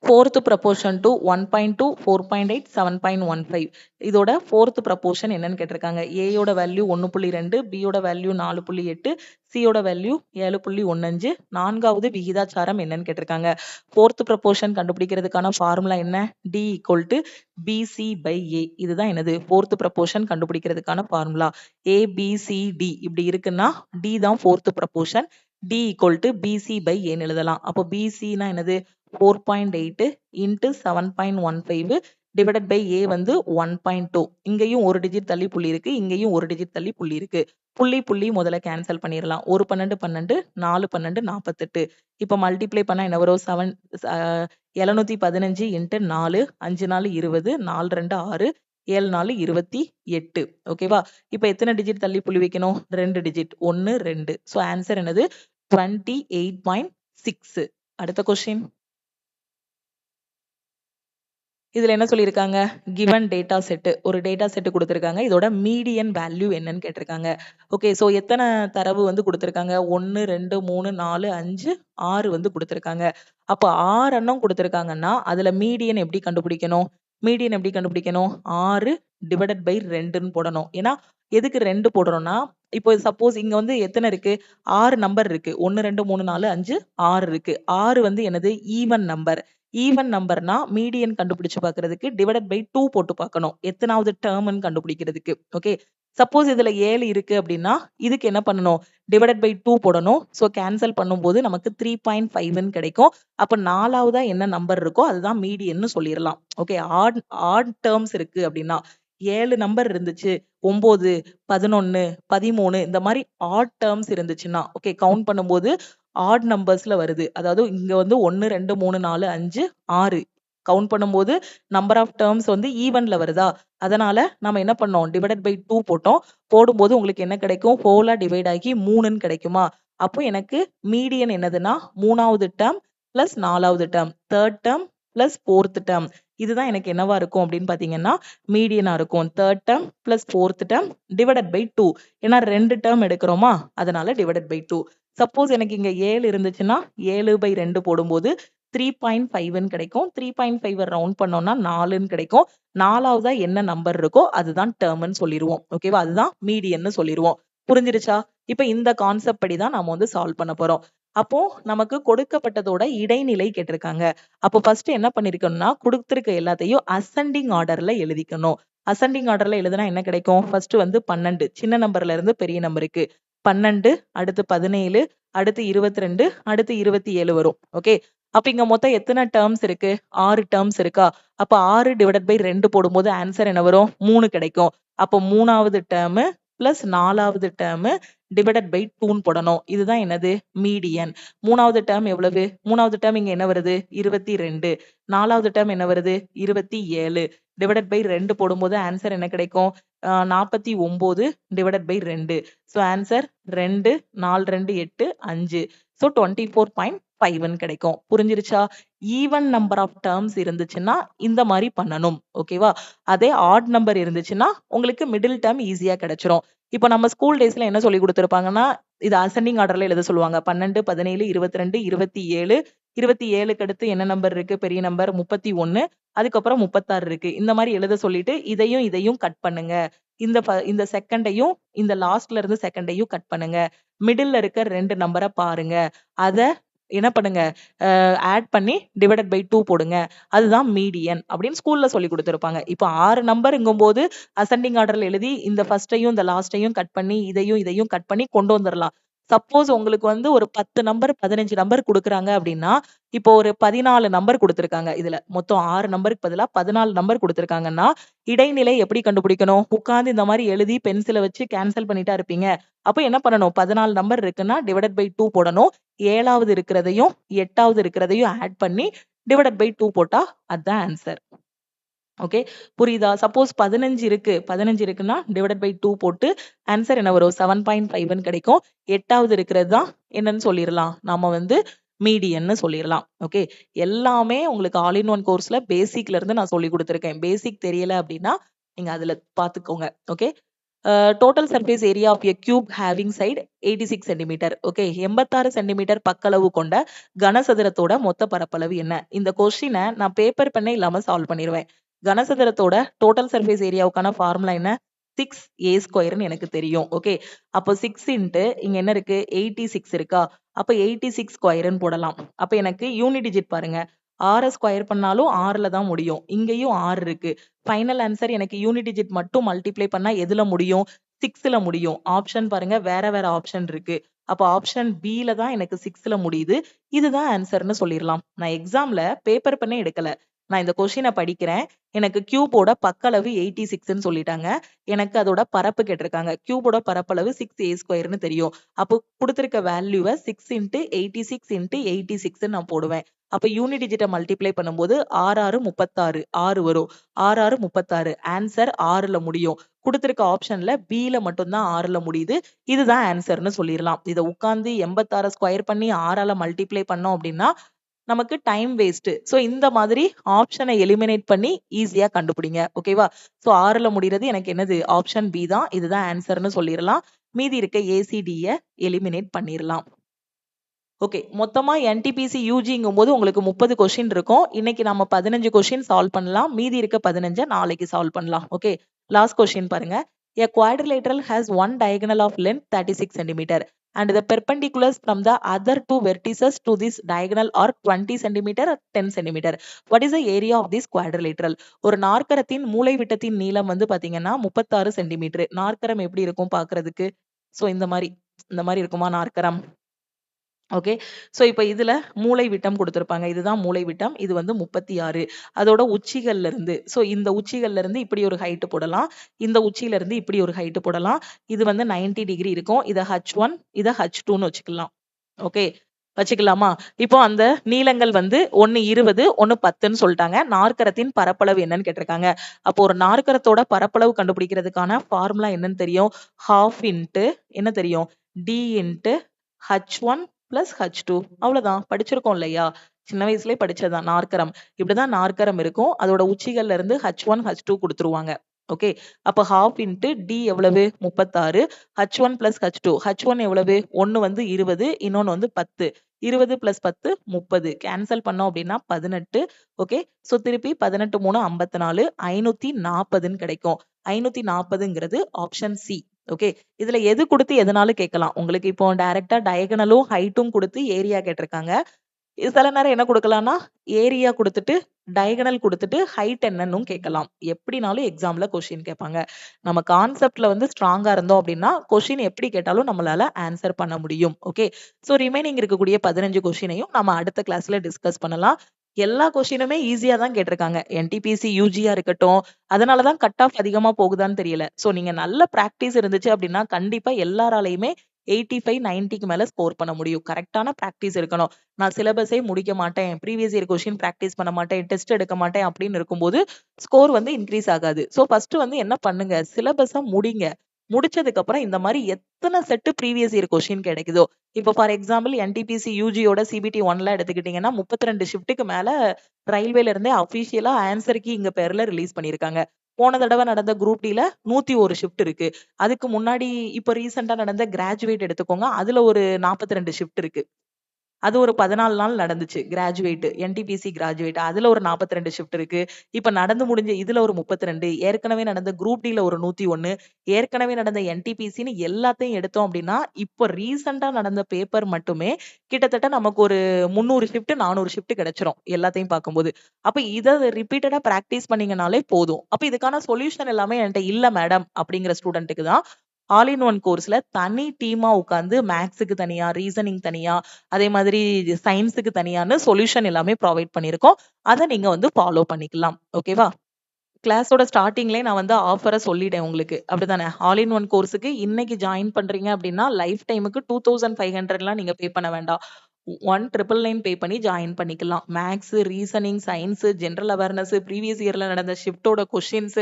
4th proportion to 1.2, 4.8, 7.15. இதோட 4th proportion என்னன்னு கேட்டிருக்காங்க. A யோட வேல்யூ 1.2, B யோட வேல்யூ 4.8, C யோட வேல்யூ 7.15. நான்காவது விகிதாச்சாரம் என்னன்னு கேட்டிருக்காங்க. 4th proportion கண்டுபிடிக்கிறதுக்கான ஃபார்முலா என்ன? D equal to BC by A. இதுதான் என்னது? 4th proportion கண்டுபிடிக்கிறதுக்கான formula. A, B, C, D இப்படி இருக்குன்னா D தான் 4th proportion. D equal to BC by A ன்னு எழுதலாம். அப்போ BC னா என்னது? 4.8 into 7.15 divided by A வந்து 1.2. இங்கேயும் ஒரு டிஜிட் தள்ளி புள்ளி இருக்கு. இங்கேயும் ஒரு டிஜிட் தள்ளி புள்ளி இருக்கு. புள்ளி முதல்ல கேன்சல் பண்ணிடலாம். 1 12 12 4 12 48. இப்ப மல்டிப்ளை பண்ணா என்ன வரும்? 715 into 4 5 4 20 4 2 6 7 4 28. ஓகேவா? இப்ப எத்தனை டிஜிட் தள்ளி புள்ளி வைக்கணும்? 2 டிஜிட். 1 2. சோ ஆன்சர் என்னது? 28.6. அடுத்த கொஸ்டின். இதுல என்ன சொல்லியிருக்காங்க? Given data set. ஒரு டேட்டா செட் குடுத்திருக்காங்க. இதோட மீடியன் வேல்யூ என்னன்னு கேட்டிருக்காங்க. ஓகே. சோ எத்தனை தரவு வந்து குடுத்திருக்காங்க? 1 2 3 4 5 6 வந்து குடுத்திருக்காங்க. அப்ப 6 எண்ணம் குடுத்திருக்காங்கன்னா, அதுல மீடியன் எப்படி கண்டுபிடிக்கணும்? மீடியன் எப்படி கண்டுபிடிக்கணும்? 6 டிவைடட் பை 2ன்னு போடணும். ஏன்னா, எதுக்கு 2 போடுறோம்னா, இப்போ சப்போஸ் இங்க வந்து எத்தனை இருக்கு? 6 நம்பர் இருக்கு. 1 2 3 4 5 6 இருக்கு. 6 வந்து என்னது? Even number. ஈவன் நம்பர்னா மீடியன் கண்டுபிடிச்சு பார்க்கிறதுக்கு டிவைடட் பை 2 போட்டு பார்க்கணும். எத்தனாவது டேர்ம்னு கண்டுபிடிக்கிறதுக்கு. ஓகே. சப்போஸ் இதுல 7 இருக்கு அப்படின்னா, இதுக்கு என்ன பண்ணணும்? டிவைடட் பை 2 போடணும். சோ கேன்சல் பண்ணும்போது நமக்கு 3.5ன்னு கிடைக்கும். அப்ப 4வதா என்ன நம்பர் இருக்கோ அதுதான் மீடியன்னு சொல்லிரலாம். ஓகே. ஆட் டேர்ம்ஸ் இருக்கு அப்படின்னா, 7 நம்பர் இருந்துச்சு. 9, 11, 13 இந்த மாதிரி ஆட் டேர்ம்ஸ் இருந்துச்சுன்னா, ஓகே கவுண்ட் பண்ணும்போது ஆட் நம்பர்ஸ்ல வருது. அதாவது இங்க வந்து 1 2 3 4 5 6 கவுண்ட் பண்ணும்போது நம்பர் ஆஃப் டேர்ம்ஸ் வந்து ஈவன்ல வருதா, அதனால நம்ம என்ன பண்ணோம், டிவைடட் பை 2 போட்டோம். போடும்போது உங்களுக்கு என்ன கிடைக்கும், ஹோலா டிவைட் ஆகி 3ன்னு கிடைக்குமா. அப்போ எனக்கு மீடியன் என்னதுன்னா 3வது டேர்ம் பிளஸ் 4வது term, third term plus fourth term. இதுதான் எனக்கு என்னவா இருக்கும் அப்படின்னு பாத்தீங்கன்னா மீடியனா இருக்கும். Third term plus fourth term divided by 2. ஏன்னா 2 டேர்ம் எடுக்கிறோமா, அதனால டிவைடட் பை 2. சப்போஸ் எனக்கு இங்க 7 இருந்துச்சுன்னா 7 பை 2 போடும்போது 3.5ன்னு கிடைக்கும். 3.5 ரவுண்ட் பண்ணோம்னா 4ன்னு கிடைக்கும். 4வதா என்ன நம்பர் இருக்கோ அதுதான் டேர்ம்னு சொல்லிடுவோம். ஓகேவா, அதுதான் மீடியன்னு சொல்லிடுவோம். புரிஞ்சிருச்சா? இப்ப இந்த கான்செப்ட் படி தான் நாம வந்து சால்வ் பண்ண போறோம். அப்போ நமக்கு கொடுக்கப்பட்டதோட இடைநிலை கேட்டிருக்காங்க. அப்போ ஃபர்ஸ்ட் என்ன பண்ணிருக்கணும்னா கொடுத்திருக்க எல்லாத்தையும் அசெண்டிங் ஆர்டர்ல எழுதிக்கணும். அசெண்டிங் ஆர்டர்ல எழுதுனா என்ன கிடைக்கும், ஃபர்ஸ்ட் வந்து 12 சின்ன நம்பர்ல இருந்து பெரிய நம்பருக்கு 12, அடுத்து 17, அடுத்து 22, அடுத்து 27 வரும். ஓகே, அப்ப இங்க மொத்தம் எத்தனை டேர்ம்ஸ் இருக்கு, 6 டேர்ம்ஸ் இருக்கா. அப்ப 6 டிவைடட் பை 2 போடும்போது ஆன்சர் என்ன வரும், 3 கிடைக்கும். அப்போ 3வது டேர்ம் பிளஸ் 4வது டேர்ம் டிவைடட் பை 2ன்னு போடணும். இதுதான் என்னது, மீடியன். 3வது டேர்ம் எவ்வளவு, 3வது டேர்ம் இங்க என்ன வருது 22, 4வது டேர்ம் என்ன வருது 27, டிவைடட் பை 2 போடும்போது ஆன்சர் என்ன கிடைக்கும், 49 divided by 2. So answer 2, 4 2 8 5. So 24.5ன்னு கிடைக்கும். புரிஞ்சிருச்சா? ஈவன் நம்பர் ஆஃப் டேர்ம்ஸ் இருந்துச்சுன்னா இந்த மாதிரி பண்ணணும். ஓகேவா, அதே ஆட் நம்பர் இருந்துச்சுன்னா உங்களுக்கு மிடில் டேர்ம் ஈஸியா கிடைச்சிரும். இப்போ நம்ம ஸ்கூல் டேஸ்ல என்ன சொல்லி கொடுத்துருப்பாங்கன்னா இது அசெண்டிங் ஆர்டர்ல எழுத சொல்லுவாங்க. 12, 17, 22, 27. 27க்கு அடுத்து என்ன நம்பர் இருக்கு, பெரிய நம்பர் 31, அதுக்கப்புறம் 36 இருக்கு. இந்த மாதிரி எழுத சொல்லிட்டு இதையும் இதையும் கட் பண்ணுங்க. இந்த செகண்டையும் இந்த லாஸ்ட்ல இருந்து செகண்டையும் கட் பண்ணுங்க. மிடில்ல இருக்க 2 நம்பரை பாருங்க. அத என்ன பண்ணுங்க, ஆட் பண்ணி டிவைடட் பை 2 போடுங்க. அதுதான் மீடியன் அப்படின்னு ஸ்கூல்ல சொல்லி கொடுத்துருப்பாங்க. இப்போ 6 நம்பர்ங்கும் போது அசெண்டிங் ஆர்டர்ல எழுதி இந்த ஃபர்ஸ்டையும் இந்த லாஸ்டையும் கட் பண்ணி இதையும் இதையும் கட் பண்ணி கொண்டு வந்துடலாம். சப்போஸ் உங்களுக்கு வந்து ஒரு 10 நம்பர் 15 நம்பர் கொடுக்குறாங்க அப்படின்னா இப்போ ஒரு 14 நம்பர் கொடுத்துருக்காங்க. இதுல மொத்தம் 6 நம்பருக்கு பதிலா 14 நம்பர் கொடுத்துருக்காங்கன்னா இடைநிலை எப்படி கண்டுபிடிக்கணும், உட்கார்ந்து இந்த மாதிரி எழுதி பென்சிலை வச்சு கேன்சல் பண்ணிட்டா இருப்பீங்க. அப்போ என்ன பண்ணணும், 14 நம்பர் இருக்குன்னா டிவைடட் பை 2 போடணும். 7வது இருக்கிறதையும் 8வது இருக்கிறதையும் ஆட் பண்ணி டிவைடட் பை 2 போட்டா அதுதான் ஆன்சர். ஓகே, புரியுதா? சப்போஸ் 15 இருக்கு, 15 இருக்குன்னா டிவைடட் பை 2 போட்டு ஆன்சர் என்ன வரும், 7.5ன்னு கிடைக்கும். 8வது இருக்கிறது தான் என்னன்னு சொல்லிடலாம், நாம வந்து மீடியன்னு சொல்லிடலாம். ஓகே, எல்லாமே உங்களுக்கு ஆல் இன் ஒன் கோர்ஸ்ல பேசிக்ல இருந்து நான் சொல்லி கொடுத்துருக்கேன். பேசிக் தெரியல அப்படின்னா நீங்க அதுல பாத்துக்கோங்க. Okay, total surface area of a cube having side 86 centimetre. Okay, 86 centimetre பக்களவு கொண்ட கனசதுரத்தோட மொத்த பரப்பளவு என்ன? இந்த கொஸ்டினை நான் பேப்பர் பெண்ணே இல்லாம சால்வ் பண்ணிடுவேன். கனசதுரத்தோட டோட்டல் சர்ஃபேஸ் ஏரியாவுக்கான ஃபார்முலா என்ன, 6a² எனக்கு தெரியும். ஓகே, அப்போ 6 இன்ட்டு இங்க என்ன இருக்கு 86 இருக்கா, அப்ப 86² போடலாம். அப்ப எனக்கு யூனிட் டிஜிட் பாருங்க, 6 ஸ்கொயர் பண்ணாலும் 6ல தான் முடியும். இங்கேயும் 6 இருக்கு. ஃபைனல் ஆன்சர் எனக்கு யூனிட் டிஜிட் மட்டும் மல்டிப்ளை பண்ணா எதுல முடியும், 6ல முடியும். ஆப்ஷன் பாருங்க, வேற வேற ஆப்ஷன் இருக்கு. அப்ப ஆப்ஷன் பில தான் எனக்கு 6ல முடியுது. இதுதான் ஆன்சர்னு சொல்லிடலாம். நான் எக்ஸாம்ல பேப்பர் பண்ணே எடுக்கல. நான் இந்த கொஸ்டினை படிக்கிறேன். எனக்கு கியூபோட பக்களவு 86ன்னு சொல்லிட்டாங்க. எனக்கு அதோட பரப்பு கேட்டிருக்காங்க. கியூபோட பரப்பளவு 6a² தெரியும். அப்போ கொடுத்திருக்க வேல்யூவை 6 இன்ட்டு 86 இன்ட்டு 86 நான் போடுவேன். அப்ப யூனிட் டிஜிட்டை மல்டிப்ளை பண்ணும்போது 6 6 36 6 வரும். 6 6 36 ஆன்சர் 6ல முடியும். கொடுத்திருக்க ஆப்ஷன்ல பில மட்டும்தான் 6ல முடியுது. இதுதான் ஆன்சர்னு சொல்லிடலாம். இதை உட்கார்ந்து 86 ஸ்கொயர் பண்ணி 6ஆல மல்டிப்ளை பண்ணோம் அப்படின்னா நமக்கு டைம் வேஸ்ட். சோ இந்த மாதிரி ஆப்ஷனை எலிமினேட் பண்ணி ஈஸியா கண்டுபிடிங்க. ஓகேவா, சோ 6ல முடிகிறது எனக்கு என்னது, ஆப்ஷன் பி தான். இதுதான் ஆன்சர்னு சொல்லிடலாம். மீதி இருக்க ஏசிடியை எலிமினேட் பண்ணிடலாம். ஓகே, மொத்தமா என்டிபிசி யூஜிங்கும் போது உங்களுக்கு 30 கொஸ்டின் இருக்கும். இன்னைக்கு நம்ம 15 கொஸ்டின் சால்வ் பண்ணலாம். மீதி இருக்க 15 நாளைக்கு சால்வ் பண்ணலாம். ஓகே, லாஸ்ட் கொஸ்டின் பாருங்க. A quadrilateral has one diagonal of length 36 cm and the perpendiculars from the other two vertices to this diagonal are 20 cm or 10 cm. What is the area of this quadrilateral? ஒரு நாற்கரத்தின் மூலை விட்டத்தின் நீளம் வந்து பாத்தீங்கன்னா 36 centimetre. நாற்கரம் எப்படி இருக்கும் பாக்குறதுக்கு, so இந்த மாதிரி இருக்குமா நாற்கரம். ஓகே, சோ இப்ப இதுல மூலை விட்டம் கொடுத்திருப்பாங்க. இதுதான் மூலை விட்டம். இது வந்து 36. அதோட உச்சிகள்ல இருந்து, சோ இந்த உச்சிகள்ல இருந்து இப்படி ஒரு ஹைட் போடலாம். இந்த உச்சியில இருந்து இப்படி ஒரு ஹைட் போடலாம். இது வந்து 90 டிகிரி இருக்கும். இத H1 இத H2ன்னு வச்சுக்கலாம். ஓகே, வச்சுக்கலாமா? இப்போ அந்த நீளங்கள் வந்து ஒண்ணு 20, ஒண்ணு 10ன்னு சொல்லிட்டாங்க. நாற்கரத்தின் பரப்பளவு என்னன்னு கேட்டிருக்காங்க. அப்போ ஒரு நாற்கரத்தோட பரப்பளவு கண்டுபிடிக்கிறதுக்கான ஃபார்முலா என்னன்னு தெரியும்? ½ இன்ட்டு என்ன தெரியும்? D into H1 plus H2. அவ்வளவுதான். படிச்சிருக்கோம் இல்லையா? சின்ன வயசுலயே படிச்சதுதான் நாற்கரம். இப்படிதான் நாற்கரம் இருக்கும். அதோட உச்சிகள்ல இருந்து H1, H2 கொடுத்துருவாங்க. ஓகே. அப்ப ½ இன்ட்டு D எவ்வளவு? 36. H1 plus H2. H1 எவ்வளவு? ஒண்ணு வந்து 20, இன்னொன்னு வந்து 10. 20 பிளஸ் 10 30. கேன்சல் பண்ணோம் அப்படின்னா 18. ஓகே. சோ திருப்பி 18 3 54, 540ன்னு கிடைக்கும். 540ங்கிறது ஆப்ஷன் சி. ஓகே. இதுல எது கொடுத்து எதனாலும் கேட்கலாம். உங்களுக்கு இப்போ டைரக்டா டயகனலும் ஹைட்டும் கொடுத்து ஏரியா கேட்டிருக்காங்க. சில நேரம் என்ன குடுக்கலாம்னா, ஏரியா குடுத்துட்டு, டயகனல் குடுத்துட்டு, ஹைட் என்னன்னும் கேட்கலாம். எப்படினாலும் எக்ஸாம்ல கொஸ்டின் கேட்பாங்க. நம்ம கான்செப்ட்ல வந்து ஸ்ட்ராங்கா இருந்தோம் அப்படின்னா, கொஸ்டின் எப்படி கேட்டாலும் நம்மளால ஆன்சர் பண்ண முடியும். ஓகே. சோ ரிமைனிங் இருக்கக்கூடிய 15 கொஸ்டினையும் நம்ம அடுத்த கிளாஸ்ல டிஸ்கஸ் பண்ணலாம். எல்லா கொஸ்டினுமே ஈஸியா தான் கேட்டிருக்காங்க. என்டிபிசி யூஜியா இருக்கட்டும். அதனால தான் கட் ஆஃப் அதிகமா போகுதான்னு தெரியல. சோ நீங்க நல்ல பிராக்டிஸ் இருந்துச்சு அப்படின்னா, கண்டிப்பா எல்லாராலயுமே 85, 90க்கு மேல ஸ்கோர் பண்ண முடியும். கரெக்ட்டான பிராக்டிஸ் இருக்கணும். நான் சிலபஸே முடிக்க மாட்டேன். ப்ரீவியஸ் இயர் கொஸ்டின் பிராக்டிஸ் பண்ண மாட்டேன். டெஸ்ட் எடுக்க மாட்டேன் அப்படின்னு இருக்கும்போது, ஸ்கோர் வந்து இன்கிரீஸ் ஆகாது. சோ ஃபர்ஸ்ட் வந்து என்ன பண்ணுங்க? சிலபஸ முடிங்க. முடிச்சதுக்கு அப்புறம் இந்த மாரி எத்தன செட் ப்ரீவியஸ் இயர் கொஸ்டின் கிடைக்குதோ, இப்போ ஃபார் எக்ஸாம்பிள் என்டிபிசி யூஜியோட சிபிடி 1ல எடுத்துக்கிட்டீங்கன்னா, 32 ஷிஃப்ட்க்கு மேல ரயில்வேல இருந்தே அபிஷியலா ஆன்சர் கீ பேர்ல ரிலீஸ் பண்ணியிருக்காங்க. போன தடவ நடந்த குரூப் டில 101 ஷிஃப்ட் இருக்கு. அதுக்கு முன்னாடி இப்ப ரீசென்ட்டா நடந்த கிராஜுவேட் எடுத்துக்கோங்க. அதுல ஒரு 42 ஷிஃப்ட் இருக்கு. அது ஒரு 14 நாள் நடந்துச்சு. Graduate, NTPC graduate. அதுல ஒரு 42 ஷிஃப்ட் இருக்கு. இப்ப நடந்து முடிஞ்ச இதுல ஒரு 32, ஏற்கனவே நடந்த குரூப் டில ஒரு 101, ஏற்கனவே நடந்த என்டிபிசின்னு எல்லாத்தையும் எடுத்தோம் அப்டின்னா, இப்ப ரீசென்ட்டா நடந்த பேப்பர் மட்டுமே கிட்டத்தட்ட நமக்கு ஒரு 300 ஷிஃப்ட், 400 ஷிஃப்ட் கிடைச்சிரும். எல்லாத்தையும் பார்க்கும்போது. அப்ப இத ரிப்பீட்டடா பிராக்டிஸ் பண்ணீங்கனாலே போதும். அப்ப இதுக்கான சொல்யூஷன் எல்லாமே என்ட்ட இல்ல மேடம் அப்படிங்கிற ஸ்டூடண்ட்க்கு தான் ஆல் இன் ஒன் கோர்ஸ்ல தனி டீமா உட்கார்ந்து மேத்ஸ்க்கு தனியா, ரீசனிங் தனியா, அதே மாதிரி சயின்ஸ்க்கு தனியான்னு சொல்யூஷன் எல்லாமே ப்ரொவைட் பண்ணியிருக்கோம். அத நீங்க வந்து ஃபாலோ பண்ணிக்கலாம். ஓகேவா? கிளாஸோட ஸ்டார்ட்டிங்லயே நான் வந்து ஆஃபர சொல்லிட்டேன் உங்களுக்கு. அப்படிதானே? ஆல் இன் ஒன் கோர்ஸ்க்கு இன்னைக்கு ஜாயின் பண்றீங்க அப்படின்னா, லைஃப் டைமுக்கு 2500லாம் நீங்க பே பண்ண வேண்டாம். 1999 பே பண்ணி ஜாயின் பண்ணிக்கலாம். Maths, reasoning, science, general awareness, previous இயர்ல நடந்த ஷிஃப்ட்டோட கொஸ்டின்ஸ்,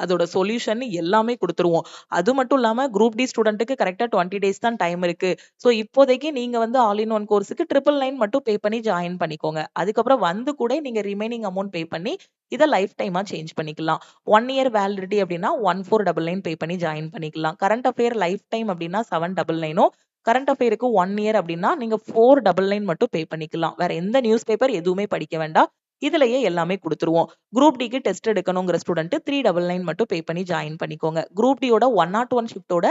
அதோட சொல்யூஷன் எல்லாமே குடுத்துருவோம். அது மட்டும் இல்லாம குரூப் டி ஸ்டூடண்ட்க்கு கரெக்ட்டா 20 டேஸ் தான் டைம் இருக்கு. சோ இப்போதைக்கு நீங்க வந்து ஆல் இன் ஒன் கோர்ஸ்க்கு 999 மட்டும் பே பண்ணி ஜாயின் பண்ணிக்கோங்க. அதுக்கப்புறம் வந்து கூட நீங்க ரிமைனிங் அமௌண்ட் பே பண்ணி இத லைஃப் டைமா சேஞ்ச் பண்ணிக்கலாம். 1 இயர் வேலிடிட்டி அப்படின்னா 1499 பே பண்ணி ஜாயின் பண்ணிக்கலாம். கரண்ட் அஃபேர் லைஃப் டைம் அப்படின்னா 799ம், கரண்ட் அஃபேருக்கு 1 இயர் அப்படின்னா நீங்க 499 மட்டும் பே பண்ணிக்கலாம். வேற எந்த நியூஸ் பேப்பர் எதுவுமே படிக்க வேண்டாம். இதுலயே எல்லாமே குடுத்துருவோம். குரூப் டிக்கு டெஸ்ட் எடுக்கணுங்கிற ஸ்டூடண்ட் 399 மட்டும் பே பண்ணி ஜாயின் பண்ணிக்கோங்க. குரூப் டியோட 101 ஷிஃப்ட்டோட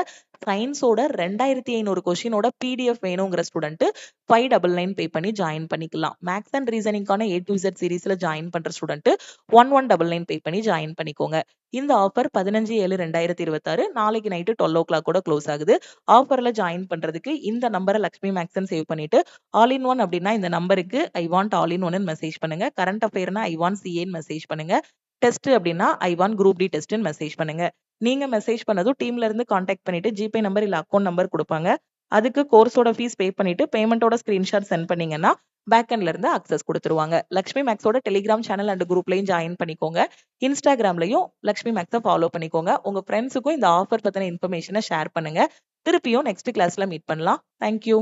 சயின்ஸோட 2500 கொஸ்டினோட பிடிஎஃப் வேணுங்கிற ஸ்டூடண்ட் 599 பே பண்ணி ஜாயின் பண்ணிக்கலாம். மேத்ஸ் அண்ட் ரீசனிங்கான A to Z சீரிஸ்ல ஜாயின் பண்ற ஸ்டூடண்ட் 1199 பே பண்ணி ஜாயின் பண்ணிக்கோங்க. இந்த ஆஃபர் 15/7/2026 நாளைக்கு நைட் 12:00 கூட க்ளோஸ் ஆகுது. ஆஃபர்ல ஜாயின் பண்றதுக்கு இந்த நம்பரை லக்ஷ்மி மேக்ஸ்ன்னு சேவ் பண்ணிட்டு ஆல் இன் ஒன் அப்படின்னா இந்த நம்பருக்கு ஐ வாண்ட் ஆல் இன் ஒன்னு மெசேஜ் பண்ணுங்க. கரண்ட் அஃபேர்னா ஐ வாண்ட் சிஏன்னு மெசேஜ் பண்ணுங்க. டெஸ்ட் அப்படின்னா ஐ வாண்ட் குரூப் டி டெஸ்ட்னு மெசேஜ் பண்ணுங்க. நீங்க மெசேஜ் பண்ணதும் டீம்ல இருந்து கான்டாக்ட் பண்ணிட்டு ஜிபே நம்பர் இல்ல அக்கவுண்ட் நம்பர் குடுப்பாங்க. அதுக்கு கோர்ஸோட ஃபீஸ் பே பண்ணிட்டு பேமெண்டோட ஸ்கிரீன்ஷாட் சென்ட் பண்ணீங்கன்னா பேக் எண்ட்ல இருந்து அக்சஸ் குடுத்துருவாங்க. லக்ஷ்மி மேக்ஸோட டெலிகிராம் சேனல் அண்ட் குரூப்லயும் ஜாயின் பண்ணிக்கோங்க. இன்ஸ்டாகிராம்லயும் லக்ஷ்மி மேக்ஸ ஃபாலோ பண்ணிக்கோங்க. உங்க ஃப்ரெண்ட்ஸுக்கும் இந்த ஆஃபர் பத்தின இன்ஃபர்மேஷனை ஷேர் பண்ணுங்க. திருப்பியும் நெக்ஸ்ட் கிளாஸ்ல மீட் பண்ணலாம். Thank you.